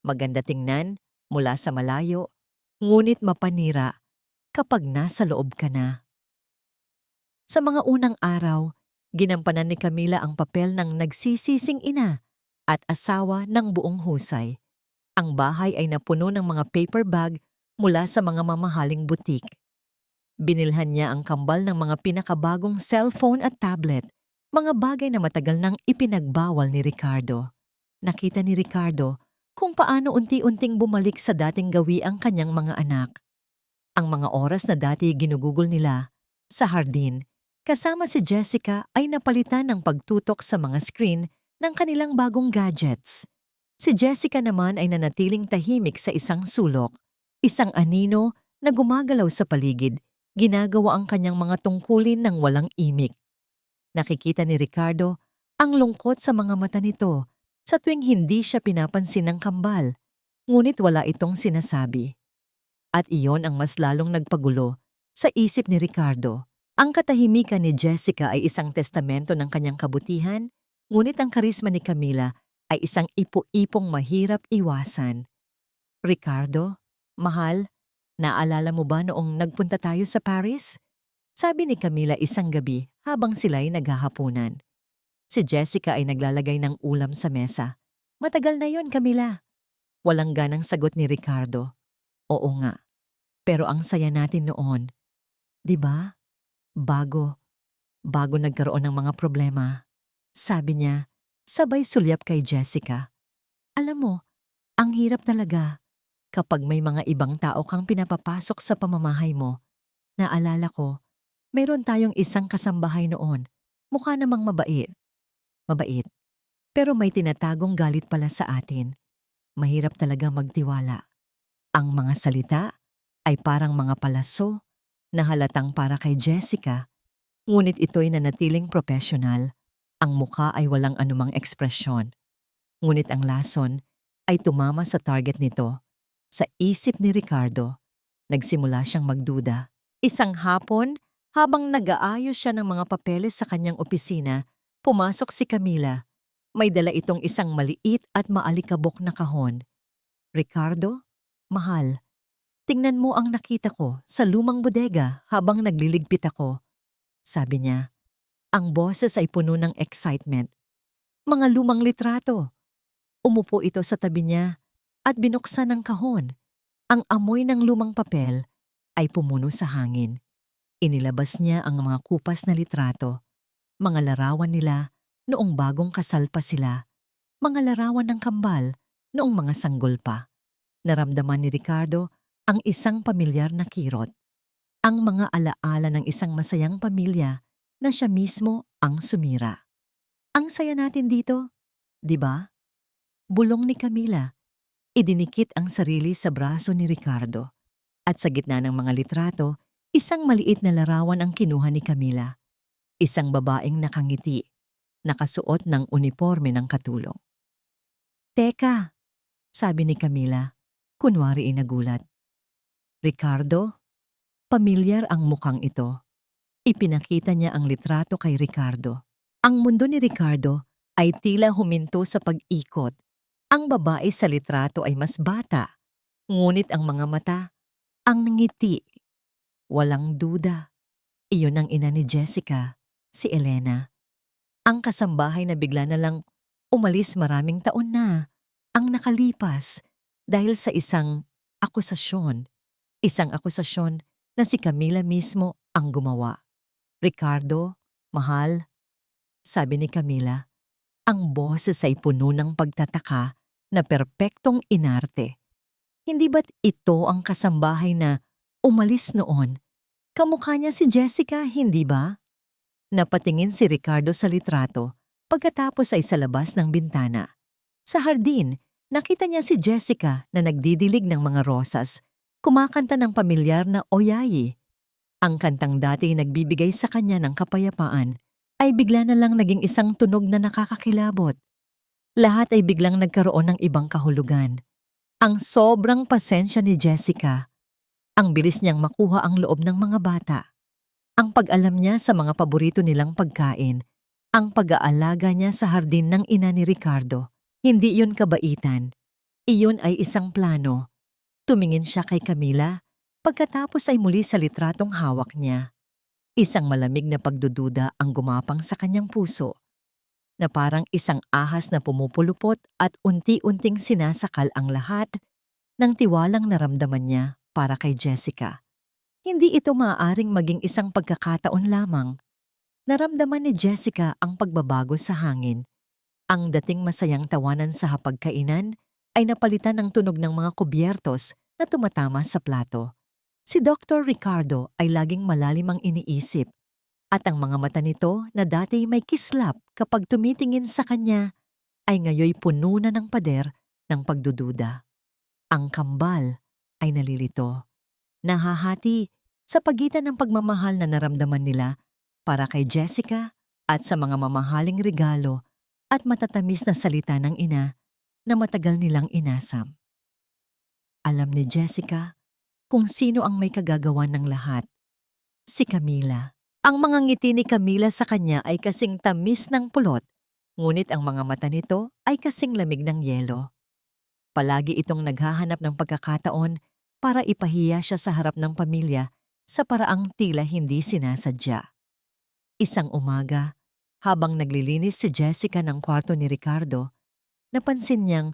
Maganda tingnan mula sa malayo, ngunit mapanira kapag nasa loob ka na. Sa mga unang araw, ginampanan ni Camila ang papel ng nagsisising ina at asawa ng buong husay. Ang bahay ay napuno ng mga paper bag mula sa mga mamahaling butik. Binilhan niya ang kambal ng mga pinakabagong cellphone at tablet, mga bagay na matagal nang ipinagbawal ni Ricardo. Nakita ni Ricardo kung paano unti-unting bumalik sa dating gawi ang kanyang mga anak. Ang mga oras na dati ginugugol nila sa hardin, kasama si Jessica ay napalitan ng pagtutok sa mga screen ng kanilang bagong gadgets. Si Jessica naman ay nanatiling tahimik sa isang sulok, isang anino na gumagalaw sa paligid, ginagawa ang kanyang mga tungkulin ng walang imik. Nakikita ni Ricardo ang lungkot sa mga mata nito sa tuwing hindi siya pinapansin ng kambal, ngunit wala itong sinasabi. At iyon ang mas lalong nagpagulo sa isip ni Ricardo. Ang katahimikan ni Jessica ay isang testamento ng kanyang kabutihan, ngunit ang karisma ni Camila ay isang ipo-ipong mahirap iwasan. "Ricardo, mahal, naalala mo ba noong nagpunta tayo sa Paris?" Sabi ni Camila isang gabi habang sila'y naghahapunan. Si Jessica ay naglalagay ng ulam sa mesa. "Matagal na yon, Camila." Walang ganang sagot ni Ricardo. "Oo nga, pero ang saya natin noon. 'Di ba? Bago nagkaroon ng mga problema." Sabi niya, sabay sulyap kay Jessica. "Alam mo, ang hirap talaga kapag may mga ibang tao kang pinapapasok sa pamamahay mo. Naalala ko, mayroon tayong isang kasambahay noon. Mukha namang mabait. Mabait. Pero may tinatagong galit pala sa atin. Mahirap talaga magtiwala. Ang mga salita ay parang mga palaso na halatang para kay Jessica, ngunit ito'y nanatiling profesional. Ang mukha ay walang anumang ekspresyon. Ngunit ang lason ay tumama sa target nito. Sa isip ni Ricardo, nagsimula siyang magduda. Isang hapon, habang nag-aayos siya ng mga papeles sa kanyang opisina, pumasok si Camila. May dala itong isang maliit at maalikabok na kahon. "Ricardo, mahal, tingnan mo ang nakita ko sa lumang bodega habang nagliligpit ako." Sabi niya. Ang boses ay puno ng excitement. "Mga lumang litrato." Umupo ito sa tabi niya at binuksan ang kahon. Ang amoy ng lumang papel ay pumuno sa hangin. Inilabas niya ang mga kupas na litrato, mga larawan nila noong bagong kasal pa sila, mga larawan ng kambal noong mga sanggol pa. Naramdaman ni Ricardo ang isang pamilyar na kirot, ang mga alaala ng isang masayang pamilya na siya mismo ang sumira. "Ang saya natin dito, di ba?" Bulong ni Camila. Idinikit ang sarili sa braso ni Ricardo. At sa gitna ng mga litrato, isang maliit na larawan ang kinuha ni Camila. Isang babaeng nakangiti, nakasuot ng uniforme ng katulong. "Teka," sabi ni Camila, kunwari nagulat. "Ricardo?" Pamilyar ang mukhang ito. Ipinakita niya ang litrato kay Ricardo. Ang mundo ni Ricardo ay tila huminto sa pag-ikot. Ang babae sa litrato ay mas bata, ngunit ang mga mata, ang ngiti. Walang duda. Iyon ang ina ni Jessica, si Elena. Ang kasambahay na bigla na lang umalis maraming taon na, ang nakalipas dahil sa isang akusasyon. Isang akusasyon na si Camila mismo ang gumawa. "Ricardo, mahal," sabi ni Camila. Ang boses ay puno ng pagtataka na perpektong inarte. Hindi ba't ito ang kasambahay na umalis noon? Kamukha niya si Jessica, hindi ba? Napatingin si Ricardo sa litrato pagkatapos ay sa labas ng bintana. Sa hardin, nakita niya si Jessica na nagdidilig ng mga rosas Kumakanta ng pamilyar na Oyayi. Ang kantang dati nagbibigay sa kanya ng kapayapaan ay bigla na lang naging isang tunog na nakakakilabot. Lahat ay biglang nagkaroon ng ibang kahulugan. Ang sobrang pasensya ni Jessica, ang bilis niyang makuha ang loob ng mga bata, ang pag-alam niya sa mga paborito nilang pagkain, ang pag-aalaga niya sa hardin ng ina ni Ricardo. Hindi iyon kabaitan. Iyon ay isang plano. Tumingin siya kay Camila, pagkatapos ay muli sa litratong hawak niya. Isang malamig na pagdududa ang gumapang sa kanyang puso, na parang isang ahas na pumupulupot at unti-unting sinasakal ang lahat ng tiwalang naramdaman niya para kay Jessica. Hindi ito maaaring maging isang pagkakataon lamang. Naramdaman ni Jessica ang pagbabago sa hangin. Ang dating masayang tawanan sa hapagkainan ay napalitan ng tunog ng mga kubyertos na tumatama sa plato. Si Dr. Ricardo ay laging malalim ang iniisip, at ang mga mata nito na dati may kislap kapag tumitingin sa kanya ay ngayoy puno na ng pader ng pagdududa. Ang kambal ay nalilito, nahahati sa pagitan ng pagmamahal na naramdaman nila para kay Jessica at sa mga mamahaling regalo at matatamis na salita ng ina na matagal nilang inasam. Alam ni Jessica kung sino ang may kagagawan ng lahat. Si Camila. Ang mga ngiti ni Camila sa kanya ay kasing tamis ng pulot, ngunit ang mga mata nito ay kasing lamig ng yelo. Palagi itong naghahanap ng pagkakataon para ipahiya siya sa harap ng pamilya sa paraang tila hindi sinasadya. Isang umaga, habang naglilinis si Jessica ng kwarto ni Ricardo, napansin niyang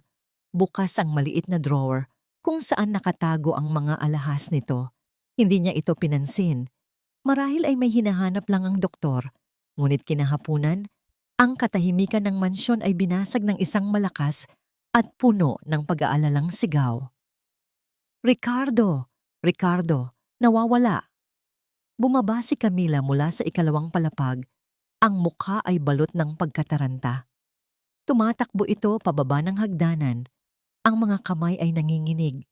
bukas ang maliit na drawer kung saan nakatago ang mga alahas nito. Hindi niya ito pinansin. Marahil ay may hinahanap lang ang doktor, ngunit kinahapunan, ang katahimikan ng mansyon ay binasag ng isang malakas at puno ng pag-aalalang sigaw. Ricardo! Ricardo! Nawawala! Bumaba si Camila mula sa ikalawang palapag. Ang mukha ay balot ng pagkataranta. Tumatakbo ito pababa ng hagdanan. Ang mga kamay ay nanginginig.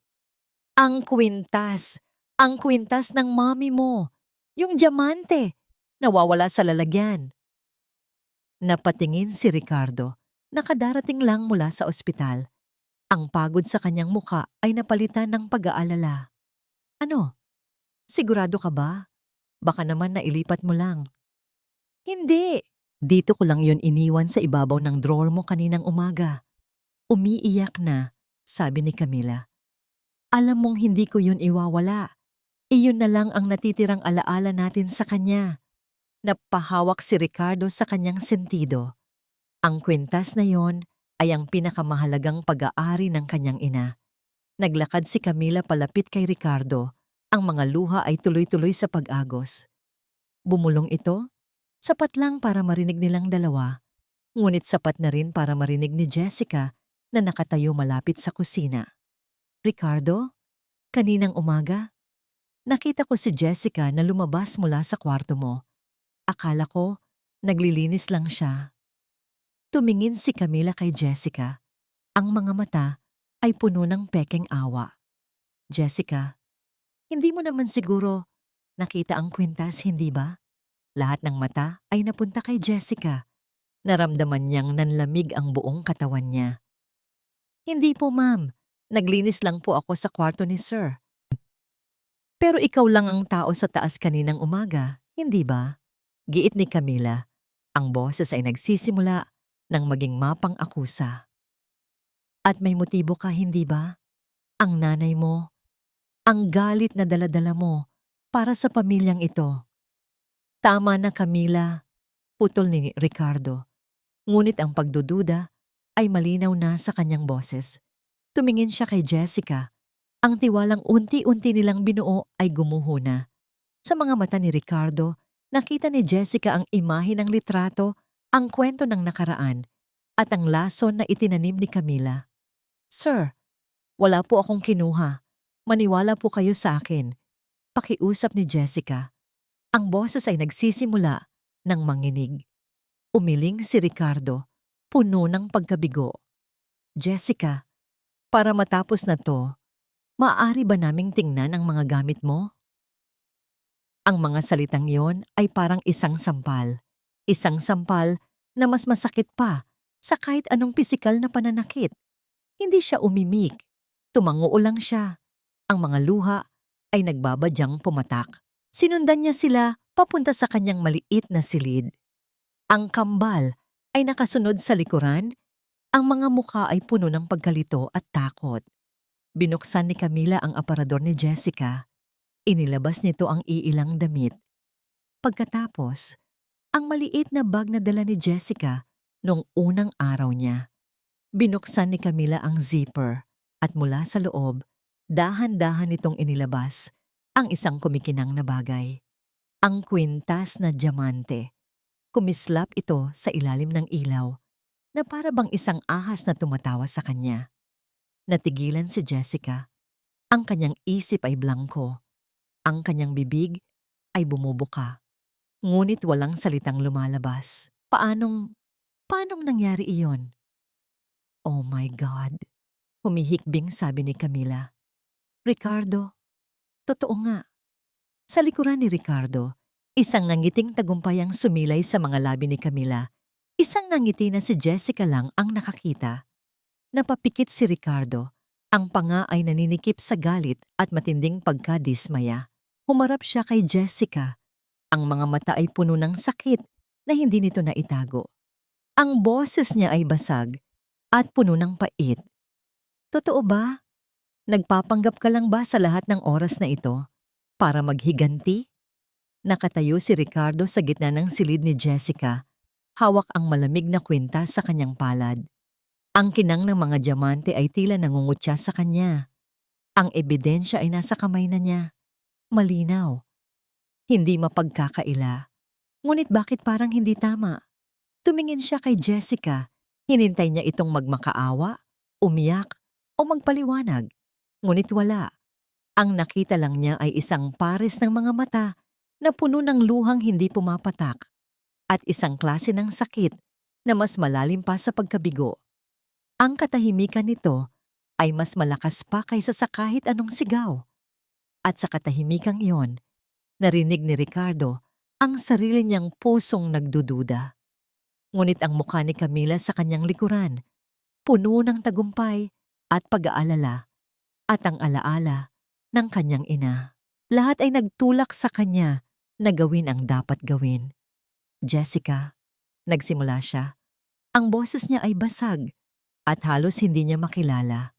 Ang kwintas! Ang kwintas ng mami mo! Yung diamante! Nawawala sa lalagyan. Napatingin si Ricardo, nakadarating lang mula sa ospital. Ang pagod sa kanyang muka ay napalitan ng pag-aalala. Ano? Sigurado ka ba? Baka naman nailipat mo lang. Hindi! Dito ko lang yun iniwan sa ibabaw ng drawer mo kaninang umaga. Umiiyak na, sabi ni Camila. Alam mong hindi ko yun iwawala. Iyon na lang ang natitirang alaala natin sa kanya. Napahawak si Ricardo sa kanyang sentido. Ang kwintas na yon ay ang pinakamahalagang pag-aari ng kanyang ina. Naglakad si Camila palapit kay Ricardo. Ang mga luha ay tuloy-tuloy sa pag-agos. Bumulong ito, sapat lang para marinig nilang dalawa, ngunit sapat na rin para marinig ni Jessica na nakatayo malapit sa kusina. Ricardo, kaninang umaga, nakita ko si Jessica na lumabas mula sa kwarto mo. Akala ko, naglilinis lang siya. Tumingin si Camila kay Jessica. Ang mga mata ay puno ng pekeng awa. Jessica, hindi mo naman siguro nakita ang kwintas, hindi ba? Lahat ng mata ay napunta kay Jessica. Naramdaman niyang nanlamig ang buong katawan niya. Hindi po, ma'am. Naglinis lang po ako sa kwarto ni Sir. Pero ikaw lang ang tao sa taas kaninang umaga, hindi ba? Giit ni Camila. Ang boses ay nagsisimula ng maging mapang-akusa. At may motibo ka, hindi ba? Ang nanay mo, ang galit na daladala mo para sa pamilyang ito. Tama na, Camila, putol ni Ricardo. Ngunit ang pagdududa ay malinaw na sa kanyang boses. Tumingin siya kay Jessica. Ang tiwalang unti-unti nilang binuo ay gumuho na. Sa mga mata ni Ricardo, nakita ni Jessica ang imahe ng litrato, ang kwento ng nakaraan, at ang lason na itinanim ni Camila. Sir, wala po akong kinuha. Maniwala po kayo sa akin. Pakiusap ni Jessica. Ang boses ay nagsisimula ng manginig. Umiling si Ricardo, puno ng pagkabigo. Jessica, para matapos na to, Maaari ba naming tingnan ang mga gamit mo? Ang mga salitang yon ay parang isang sampal. Isang sampal na mas masakit pa sa kahit anong pisikal na pananakit. Hindi siya umimik. Tumango lang siya. Ang mga luha ay nagbabadyang pumatak. Sinundan niya sila papunta sa kanyang maliit na silid. Ang kambal ay nakasunod sa likuran. Ang mga mukha ay puno ng pagkalito at takot. Binuksan ni Camila ang aparador ni Jessica. Inilabas nito ang iilang damit. Pagkatapos, ang maliit na bag na dala ni Jessica noong unang araw niya. Binuksan ni Camila ang zipper at mula sa loob, dahan-dahan nitong inilabas ang isang kumikinang na bagay. Ang kwintas na diamante. Kumislap ito sa ilalim ng ilaw na para bang isang ahas na tumatawa sa kanya. Natigilan si Jessica. Ang kanyang isip ay blangko. Ang kanyang bibig ay bumubuka. Ngunit walang salitang lumalabas. Paanong nangyari iyon? Oh my God! Humihikbing sabi ni Camila. Ricardo, totoo nga. Sa likuran ni Ricardo, isang nangiting tagumpay ang sumilay sa mga labi ni Camila. Isang nangiti na si Jessica lang ang nakakita. Napapikit si Ricardo. Ang panga ay naninikip sa galit at matinding pagkadismaya. Humarap siya kay Jessica. Ang mga mata ay puno ng sakit na hindi nito naitago. Ang boses niya ay basag at puno ng pait. Totoo ba? Nagpapanggap ka lang ba sa lahat ng oras na ito para maghiganti? Nakatayo si Ricardo sa gitna ng silid ni Jessica. Hawak ang malamig na kwintas sa kanyang palad. Ang kinang ng mga diamante ay tila nangungutya sa kanya. Ang ebidensya ay nasa kamay na niya. Malinaw. Hindi mapagkakaila. Ngunit bakit parang hindi tama? Tumingin siya kay Jessica. Hinintay niya itong magmakaawa, umiyak, o magpaliwanag. Ngunit wala. Ang nakita lang niya ay isang pares ng mga mata na puno ng luhang hindi pumapatak at isang klase ng sakit na mas malalim pa sa pagkabigo. Ang katahimikan nito ay mas malakas pa kaysa sa kahit anong sigaw. At sa katahimikang iyon, narinig ni Ricardo ang sarili niyang pusong nagdududa. Ngunit ang mukha ni Camila sa kanyang likuran, puno ng tagumpay at pag-aalala at ang alaala ng kanyang ina. Lahat ay nagtulak sa kanya na gawin ang dapat gawin. Jessica, nagsimula siya. Ang boses niya ay basag at halos hindi niya makilala.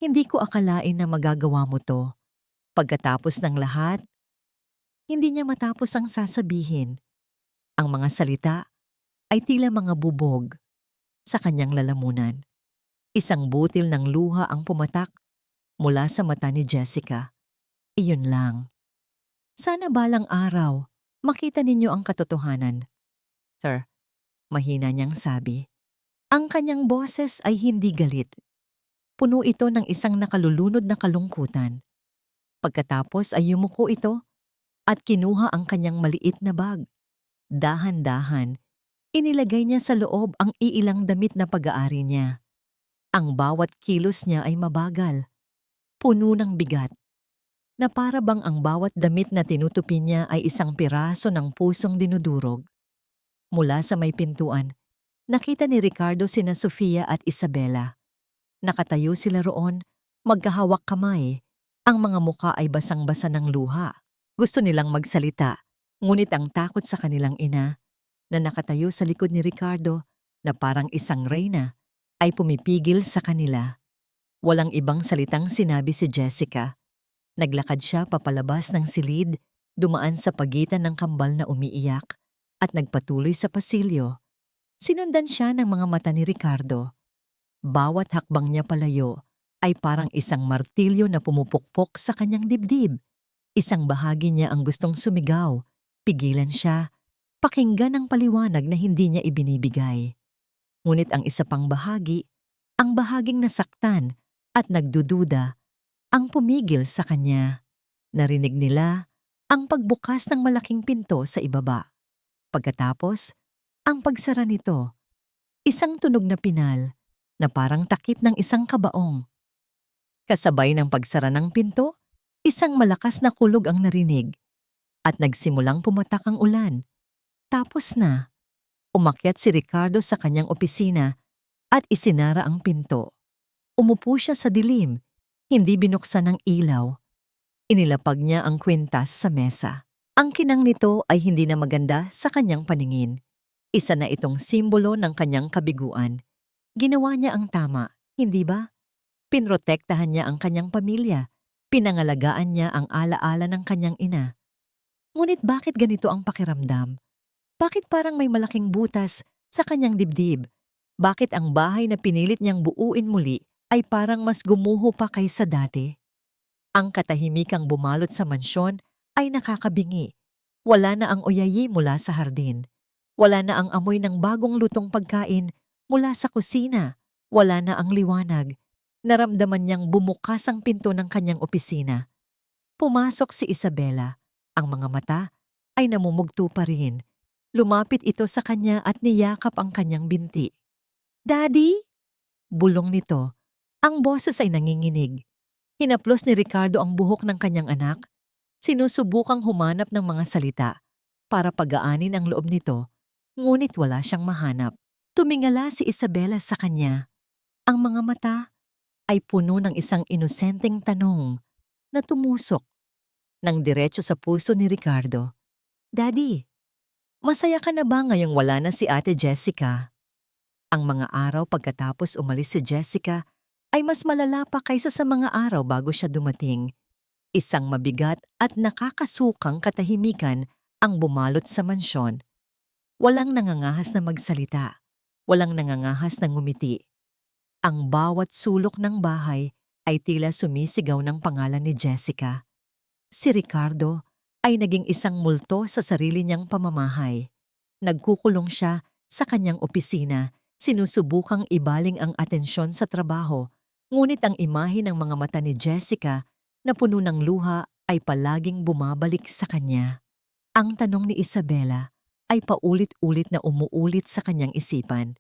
Hindi ko akalain na magagawa mo to. Pagkatapos ng lahat, hindi niya matapos ang sasabihin. Ang mga salita ay tila mga bubog sa kanyang lalamunan. Isang butil ng luha ang pumatak mula sa mata ni Jessica. Iyon lang. Sana balang araw makita ninyo ang katotohanan. Sir, mahina niyang sabi. Ang kanyang boses ay hindi galit. Puno ito ng isang nakalulunod na kalungkutan. Pagkatapos ay yumuko ito at kinuha ang kanyang maliit na bag. Dahan-dahan, inilagay niya sa loob ang iilang damit na pag-aari niya. Ang bawat kilos niya ay mabagal, puno ng bigat, na para bang ang bawat damit na tinutupi niya ay isang piraso ng pusong dinudurog. Mula sa may pintuan, nakita ni Ricardo sina Sofia at Isabela. Nakatayo sila roon, magkahawak kamay. Ang mga mukha ay basang-basa ng luha. Gusto nilang magsalita, ngunit ang takot sa kanilang ina, na nakatayo sa likod ni Ricardo na parang isang reyna, ay pumipigil sa kanila. Walang ibang salitang sinabi si Jessica. Naglakad siya papalabas ng silid, dumaan sa pagitan ng kambal na umiiyak, at nagpatuloy sa pasilyo. Sinundan siya ng mga mata ni Ricardo. Bawat hakbang niya palayo ay parang isang martilyo na pumupukpok sa kanyang dibdib. Isang bahagi niya ang gustong sumigaw, pigilan siya, pakinggan ang paliwanag na hindi niya ibinibigay. Ngunit ang isa pang bahagi, ang bahaging nasaktan at nagdududa, ang pumigil sa kanya. Narinig nila ang pagbukas ng malaking pinto sa ibaba. Pagkatapos, ang pagsara nito, isang tunog na pinal na parang takip ng isang kabaong. Kasabay ng pagsara ng pinto, isang malakas na kulog ang narinig at nagsimulang pumatak ang ulan. Tapos na, umakyat si Ricardo sa kanyang opisina at isinara ang pinto. Umupo siya sa dilim, hindi binuksan ng ilaw. Inilapag niya ang kwintas sa mesa. Ang kinang nito ay hindi na maganda sa kanyang paningin. Isa na itong simbolo ng kanyang kabiguan. Ginawa niya ang tama, hindi ba? Pinrotektahan niya ang kanyang pamilya. Pinangalagaan niya ang alaala ng kanyang ina. Ngunit bakit ganito ang pakiramdam? Bakit parang may malaking butas sa kanyang dibdib? Bakit ang bahay na pinilit niyang buuin muli ay parang mas gumuho pa kaysa dati? Ang katahimikang bumalot sa mansyon ay nakakabingi. Wala na ang oyayi mula sa hardin. Wala na ang amoy ng bagong lutong pagkain mula sa kusina. Wala na ang liwanag. Naramdaman niyang bumukas ang pinto ng kanyang opisina. Pumasok si Isabela. Ang mga mata ay namumugto pa rin. Lumapit ito sa kanya at niyakap ang kanyang binti. "Daddy?" Bulong nito. Ang boses ay nanginginig. Hinaplos ni Ricardo ang buhok ng kanyang anak. Sinusubukang humanap ng mga salita para pagaanin ang loob nito, ngunit wala siyang mahanap. Tumingala si Isabela sa kanya. Ang mga mata ay puno ng isang inosenteng tanong na tumusok ng diretso sa puso ni Ricardo. "Daddy, masaya ka na ba ngayong wala na si Ate Jessica?" Ang mga araw pagkatapos umalis si Jessica ay mas malala pa kaysa sa mga araw bago siya dumating. Isang mabigat at nakakasukang katahimikan ang bumalot sa mansyon. Walang nangangahas na magsalita. Walang nangangahas na ngumiti. Ang bawat sulok ng bahay ay tila sumisigaw ng pangalan ni Jessica. Si Ricardo ay naging isang multo sa sarili niyang pamamahay. Nagkukulong siya sa kanyang opisina, sinusubukang ibaling ang atensyon sa trabaho, ngunit ang imahe ng mga mata ni Jessica na puno ng luha ay palaging bumabalik sa kanya. Ang tanong ni Isabela ay paulit-ulit na umuulit sa kanyang isipan.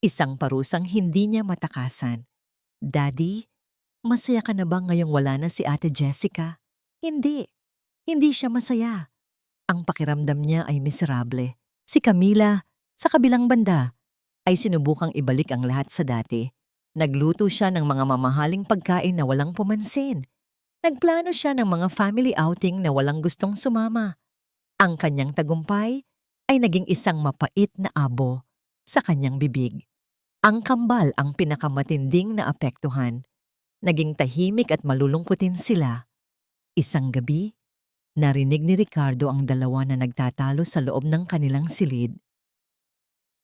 Isang parusang hindi niya matakasan. "Daddy, masaya ka na ba ngayong wala na si Ate Jessica?" Hindi. Hindi siya masaya. Ang pakiramdam niya ay miserable. Si Camila, sa kabilang banda, ay sinubukang ibalik ang lahat sa dati. Nagluto siya ng mga mamahaling pagkain na walang pumansin. Nagplano siya ng mga family outing na walang gustong sumama. Ang kanyang tagumpay ay naging isang mapait na abo sa kanyang bibig. Ang kambal ang pinakamatinding na apektuhan. Naging tahimik at malulungkutin sila. Isang gabi, narinig ni Ricardo ang dalawa na nagtatalo sa loob ng kanilang silid.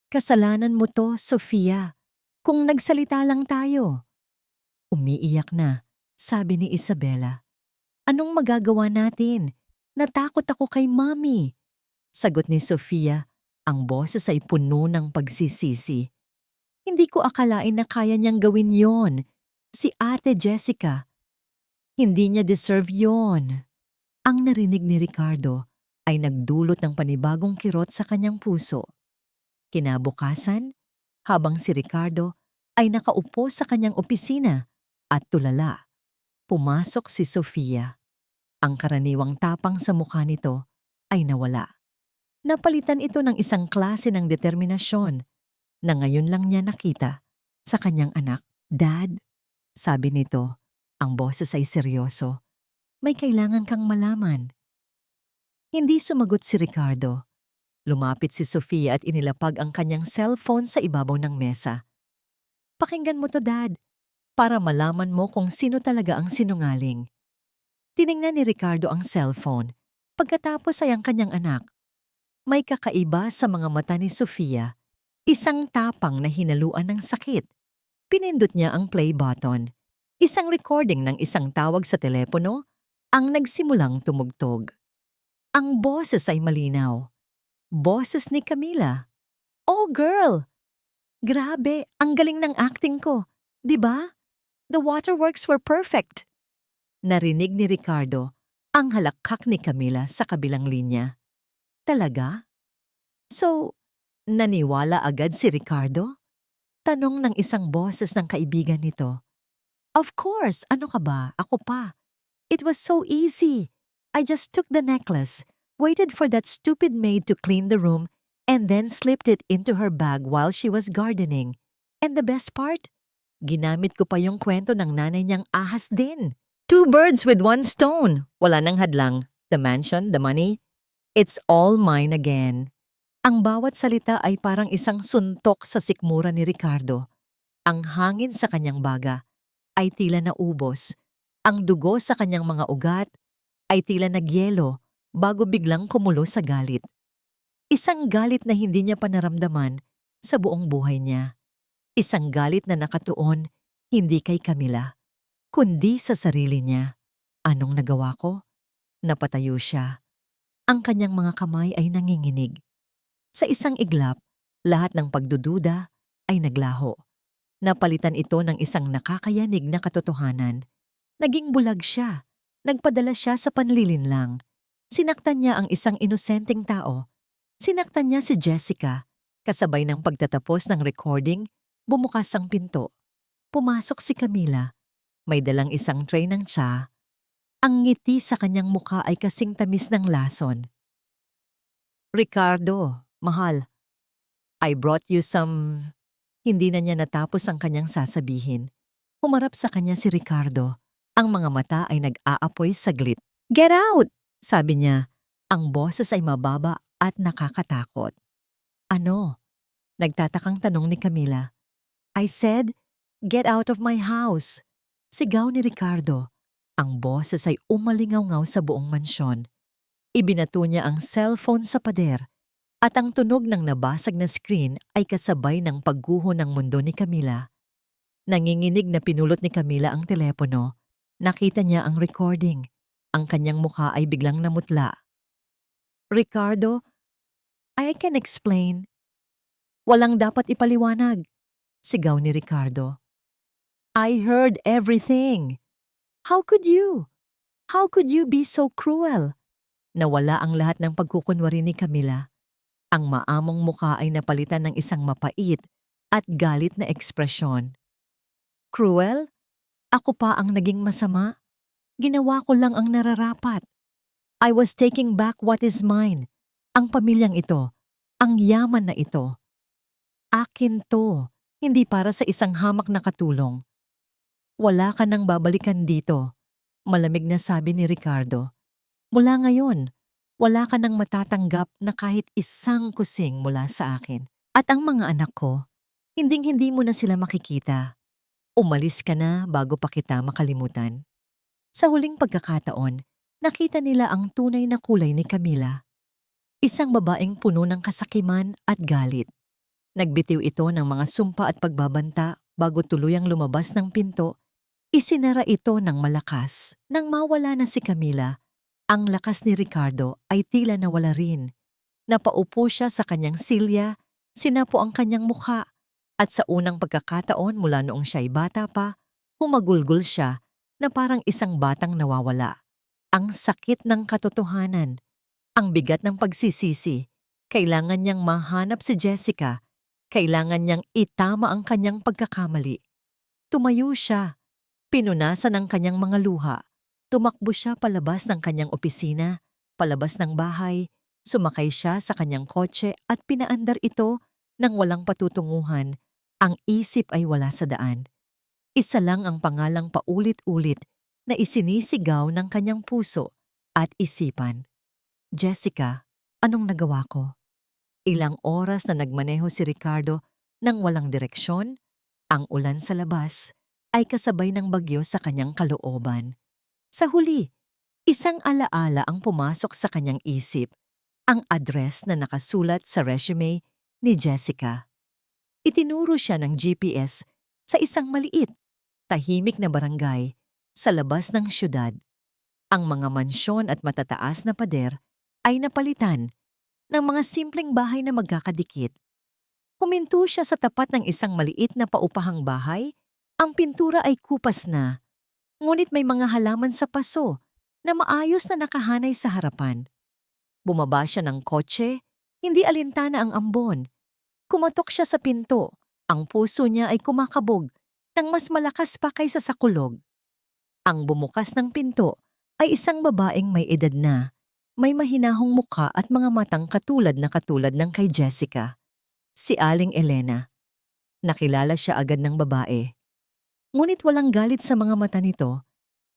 "Kasalanan mo to, Sofia. Kung nagsalita lang tayo." Umiiyak na, sabi ni Isabela. "Anong magagawa natin? Natakot ako kay Mommy." Sagot ni Sofia, ang boses ay puno ng pagsisisi. "Hindi ko akalain na kaya niyang gawin yon. Si Ate Jessica. Hindi niya deserve yon." Ang narinig ni Ricardo ay nagdulot ng panibagong kirot sa kanyang puso. Kinabukasan, habang si Ricardo ay nakaupo sa kanyang opisina at tulala, pumasok si Sofia. Ang karaniwang tapang sa mukha nito ay nawala. Napalitan ito ng isang klase ng determinasyon na ngayon lang niya nakita sa kanyang anak. "Dad," sabi nito, ang boses ay seryoso, "may kailangan kang malaman." Hindi sumagot si Ricardo. Lumapit si Sofia at inilapag ang kanyang cellphone sa ibabaw ng mesa. "Pakinggan mo to, Dad, para malaman mo kung sino talaga ang sinungaling." Tiningnan ni Ricardo ang cellphone. Pagkatapos ay ang kanyang anak. May kakaiba sa mga mata ni Sofia. Isang tapang na hinaluan ng sakit. Pinindot niya ang play button. Isang recording ng isang tawag sa telepono ang nagsimulang tumugtog. Ang boses ay malinaw. Boses ni Camila. "Oh girl! Grabe, ang galing ng acting ko. 'Di ba? The waterworks were perfect." Narinig ni Ricardo ang halakhak ni Camila sa kabilang linya. "Talaga? So, naniwala agad si Ricardo?" Tanong ng isang boses ng kaibigan nito. Of course, ano ka ba? Ako pa. It was so easy. I just took the necklace, waited for that stupid maid to clean the room, and then slipped it into her bag while she was gardening. And the best part? Ginamit ko pa yung kwento ng nanay niyang ahas din. Two birds with one stone. Wala nang hadlang. The mansion, the money, it's all mine again. Ang bawat salita ay parang isang suntok sa sikmura ni Ricardo. Ang hangin sa kanyang baga ay tila naubos. Ang dugo sa kanyang mga ugat ay tila nagyelo bago biglang kumulo sa galit. Isang galit na hindi niya pa naramdaman sa buong buhay niya. Isang galit na nakatuon hindi kay Camila, kundi sa sarili niya. Anong nagawa ko? Napatayo siya. Ang kanyang mga kamay ay nanginginig. Sa isang iglap, lahat ng pagdududa ay naglaho. Napalitan ito ng isang nakakayanig na katotohanan. Naging bulag siya. Nagpadala siya sa panlilinlang. Sinaktan niya ang isang inosenteng tao. Sinaktan niya si Jessica. Kasabay ng pagtatapos ng recording, bumukas ang pinto. Pumasok si Camila. May dalang isang tray ng tsa. Ang ngiti sa kanyang mukha ay kasing tamis ng lason. Ricardo, mahal, I brought you some... Hindi na niya natapos ang kanyang sasabihin. Humarap sa kanya si Ricardo. Ang mga mata ay nag-aapoy saglit. Get out! Sabi niya. Ang boses ay mababa at nakakatakot. Ano? Nagtatakang tanong ni Camila. I said, get out of my house. Sigaw ni Ricardo. Ang boses ay umalingaw-ngaw sa buong mansyon. Ibinato niya ang cellphone sa pader at ang tunog ng nabasag na screen ay kasabay ng pagguho ng mundo ni Camila. Nanginginig na pinulot ni Camila ang telepono. Nakita niya ang recording. Ang kanyang mukha ay biglang namutla. Ricardo, I can explain. Walang dapat ipaliwanag. Sigaw ni Ricardo. I heard everything. How could you? How could you be so cruel? Nawala ang lahat ng pagkukunwari ni Camila. Ang maamong mukha ay napalitan ng isang mapait at galit na ekspresyon. Cruel? Ako pa ang naging masama? Ginawa ko lang ang nararapat. I was taking back what is mine. Ang pamilyang ito, ang yaman na ito. Akin to, hindi para sa isang hamak na katulong. Wala ka nang babalikan dito, malamig na sabi ni Ricardo. Mula ngayon, wala ka nang matatanggap na kahit isang kusing mula sa akin. At ang mga anak ko, hinding-hindi mo na sila makikita. Umalis ka na bago pa kita makalimutan. Sa huling pagkakataon, nakita nila ang tunay na kulay ni Camila. Isang babaeng puno ng kasakiman at galit. Nagbitiw ito ng mga sumpa at pagbabanta bago tuluyang lumabas ng pinto. Isinara ito ng malakas. Nang mawala na si Camila, ang lakas ni Ricardo ay tila nawala rin. Napaupo siya sa kanyang silya, sinapo ang kanyang mukha, at sa unang pagkakataon mula noong siya'y bata pa, humagulgol siya na parang isang batang nawawala. Ang sakit ng katotohanan, ang bigat ng pagsisisi, kailangan niyang mahanap si Jessica, kailangan niyang itama ang kanyang pagkakamali. Tumayo siya. Pinunasan ang kanyang mga luha. Tumakbo siya palabas ng kanyang opisina, palabas ng bahay, sumakay siya sa kanyang kotse at pinaandar ito nang walang patutunguhan. Ang isip ay wala sa daan. Isa lang ang pangalang paulit-ulit na isinisigaw ng kanyang puso at isipan. Jessica, anong nagawa ko? Ilang oras na nagmaneho si Ricardo nang walang direksyon, ang ulan sa labas ay kasabay ng bagyo sa kanyang kalooban. Sa huli, isang alaala ang pumasok sa kanyang isip, ang address na nakasulat sa resume ni Jessica. Itinuro siya ng GPS sa isang maliit, tahimik na barangay sa labas ng syudad. Ang mga mansyon at matataas na pader ay napalitan ng mga simpleng bahay na magkakadikit. Huminto siya sa tapat ng isang maliit na paupahang bahay. Ang pintura ay kupas na, ngunit may mga halaman sa paso na maayos na nakahanay sa harapan. Bumaba siya ng kotse, hindi alintana ang ambon. Kumatok siya sa pinto, ang puso niya ay kumakabog. nang mas malakas pa kaysa sa kulog. Ang bumukas ng pinto ay isang babaeng may edad na, may mahinahong mukha at mga matang katulad ng kay Jessica. Si Aling Elena. Nakilala siya agad ng babae. Ngunit walang galit sa mga mata nito,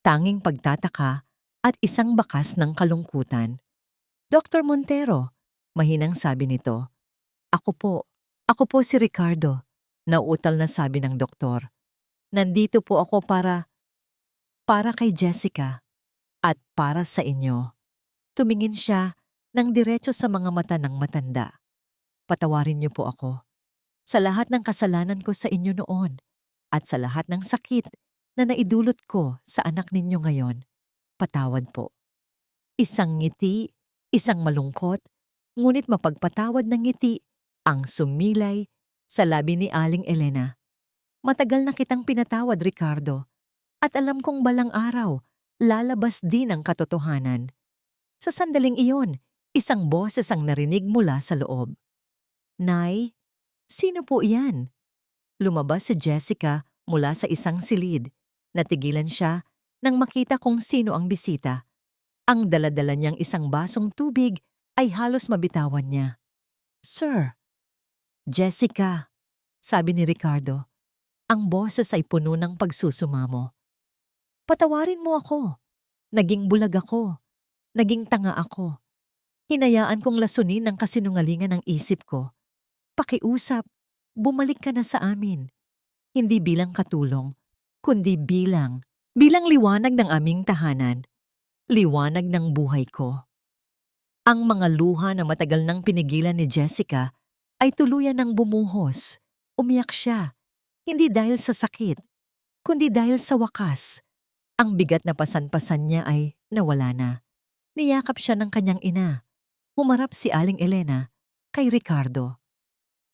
tanging pagtataka at isang bakas ng kalungkutan. Dr. Montero, mahinang sabi nito. Ako po si Ricardo, nauutal na sabi ng doktor. Nandito po ako para kay Jessica at para sa inyo. Tumingin siya ng diretso sa mga mata ng matanda. Patawarin niyo po ako sa lahat ng kasalanan ko sa inyo noon at sa lahat ng sakit na naidulot ko sa anak ninyo ngayon. Patawad po. Isang ngiti, isang malungkot, ngunit mapagpatawad ng ngiti ang sumilay sa labi ni Aling Elena. Matagal na kitang pinatawad, Ricardo, at alam kong balang araw, lalabas din ang katotohanan. Sa sandaling iyon, isang boses ang narinig mula sa loob. Nay, sino po iyan? Lumabas si Jessica mula sa isang silid. Natigilan siya nang makita kung sino ang bisita. Ang daladala niyang isang basong tubig ay halos mabitawan niya. Sir. Jessica, sabi ni Ricardo. Ang boses ay puno ng pagsusumamo. Patawarin mo ako. Naging bulag ako. Naging tanga ako. Hinayaan kong lasunin ng kasinungalingan ng isip ko. Pakiusap, bumalik ka na sa amin. Hindi bilang katulong, kundi bilang liwanag ng aming tahanan. Liwanag ng buhay ko. Ang mga luha na matagal nang pinigilan ni Jessica ay tuluyan ng bumuhos. Umiyak siya, hindi dahil sa sakit, kundi dahil sa wakas. Ang bigat na pasan-pasan niya ay nawala na. Niyakap siya ng kanyang ina. Humarap si Aling Elena kay Ricardo.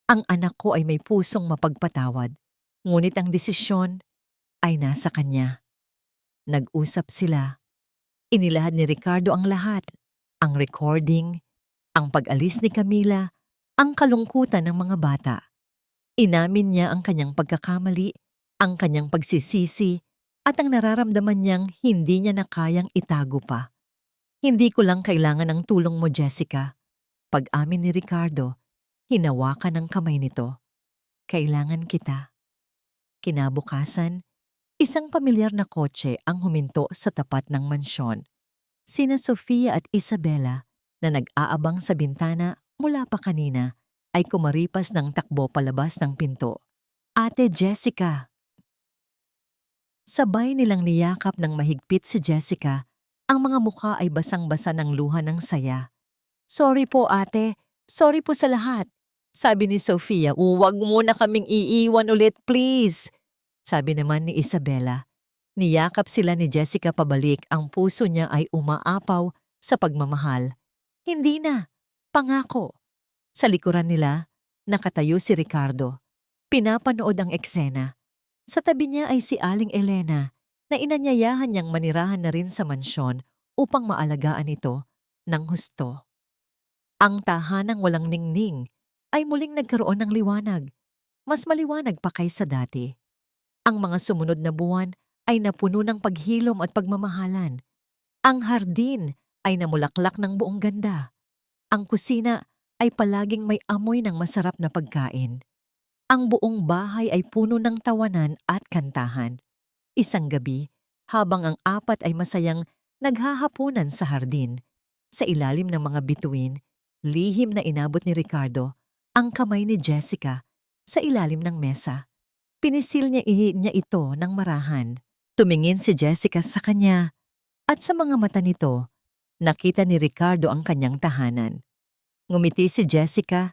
Ang anak ko ay may pusong mapagpatawad, ngunit ang desisyon ay nasa kanya. Nag-usap sila. Inilahad ni Ricardo ang lahat, ang recording, ang pag-alis ni Camila, ang kalungkutan ng mga bata. Inamin niya ang kanyang pagkakamali, ang kanyang pagsisisi, at ang nararamdaman niyang hindi niya na kayang itago pa. Hindi ko lang kailangan ng tulong mo, Jessica. Pag-amin ni Ricardo, hinawakan ng kamay nito. Kailangan kita. Kinabukasan, isang pamilyar na kotse ang huminto sa tapat ng mansyon. Sina Sofia at Isabela na nag-aabang sa bintana mula pa kanina ay kumaripas ng takbo palabas ng pinto. Ate Jessica! Sabay nilang niyakap ng mahigpit si Jessica, ang mga mukha ay basang-basa ng luha ng saya. Sorry po ate, sorry po sa lahat. Sabi ni Sofia, huwag muna kaming iiwan ulit please. Sabi naman ni Isabela. Niyakap sila ni Jessica pabalik, ang puso niya ay umaapaw sa pagmamahal. Hindi na, pangako. Sa likuran nila, nakatayo si Ricardo. Pinapanood ang eksena. Sa tabi niya ay si Aling Elena na inanyayahan niyang manirahan na rin sa mansyon upang maalagaan ito ng husto. Ang tahanang walang ningning ay muling nagkaroon ng liwanag. Mas maliwanag pa kaysa dati. Ang mga sumunod na buwan ay napuno ng paghilom at pagmamahalan. Ang hardin ay namulaklak ng buong ganda. Ang kusina ay palaging may amoy ng masarap na pagkain. Ang buong bahay ay puno ng tawanan at kantahan. Isang gabi, habang ang apat ay masayang naghahapunan sa hardin, sa ilalim ng mga bituin, lihim na inabot ni Ricardo ang kamay ni Jessica sa ilalim ng mesa. Pinisil niya ito ng marahan. Tumingin si Jessica sa kanya at sa mga mata nito, nakita ni Ricardo ang kanyang tahanan. Ngumiti si Jessica,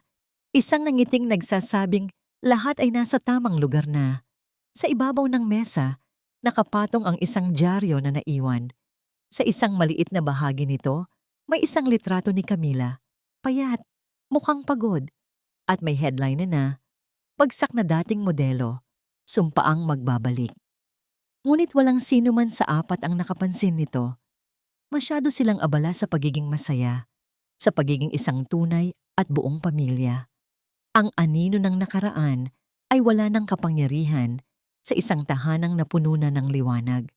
isang nangiting nagsasabing lahat ay nasa tamang lugar na. Sa ibabaw ng mesa, nakapatong ang isang dyaryo na naiwan. Sa isang maliit na bahagi nito, may isang litrato ni Camila. Payat, mukhang pagod, at may headline na bagsak na dating modelo, sumpaang magbabalik. Ngunit walang sino man sa apat ang nakapansin nito. Masyado silang abala sa pagiging masaya, sa pagiging isang tunay at buong pamilya. Ang anino ng nakaraan ay wala ng kapangyarihan sa isang tahanang napuno na ng liwanag.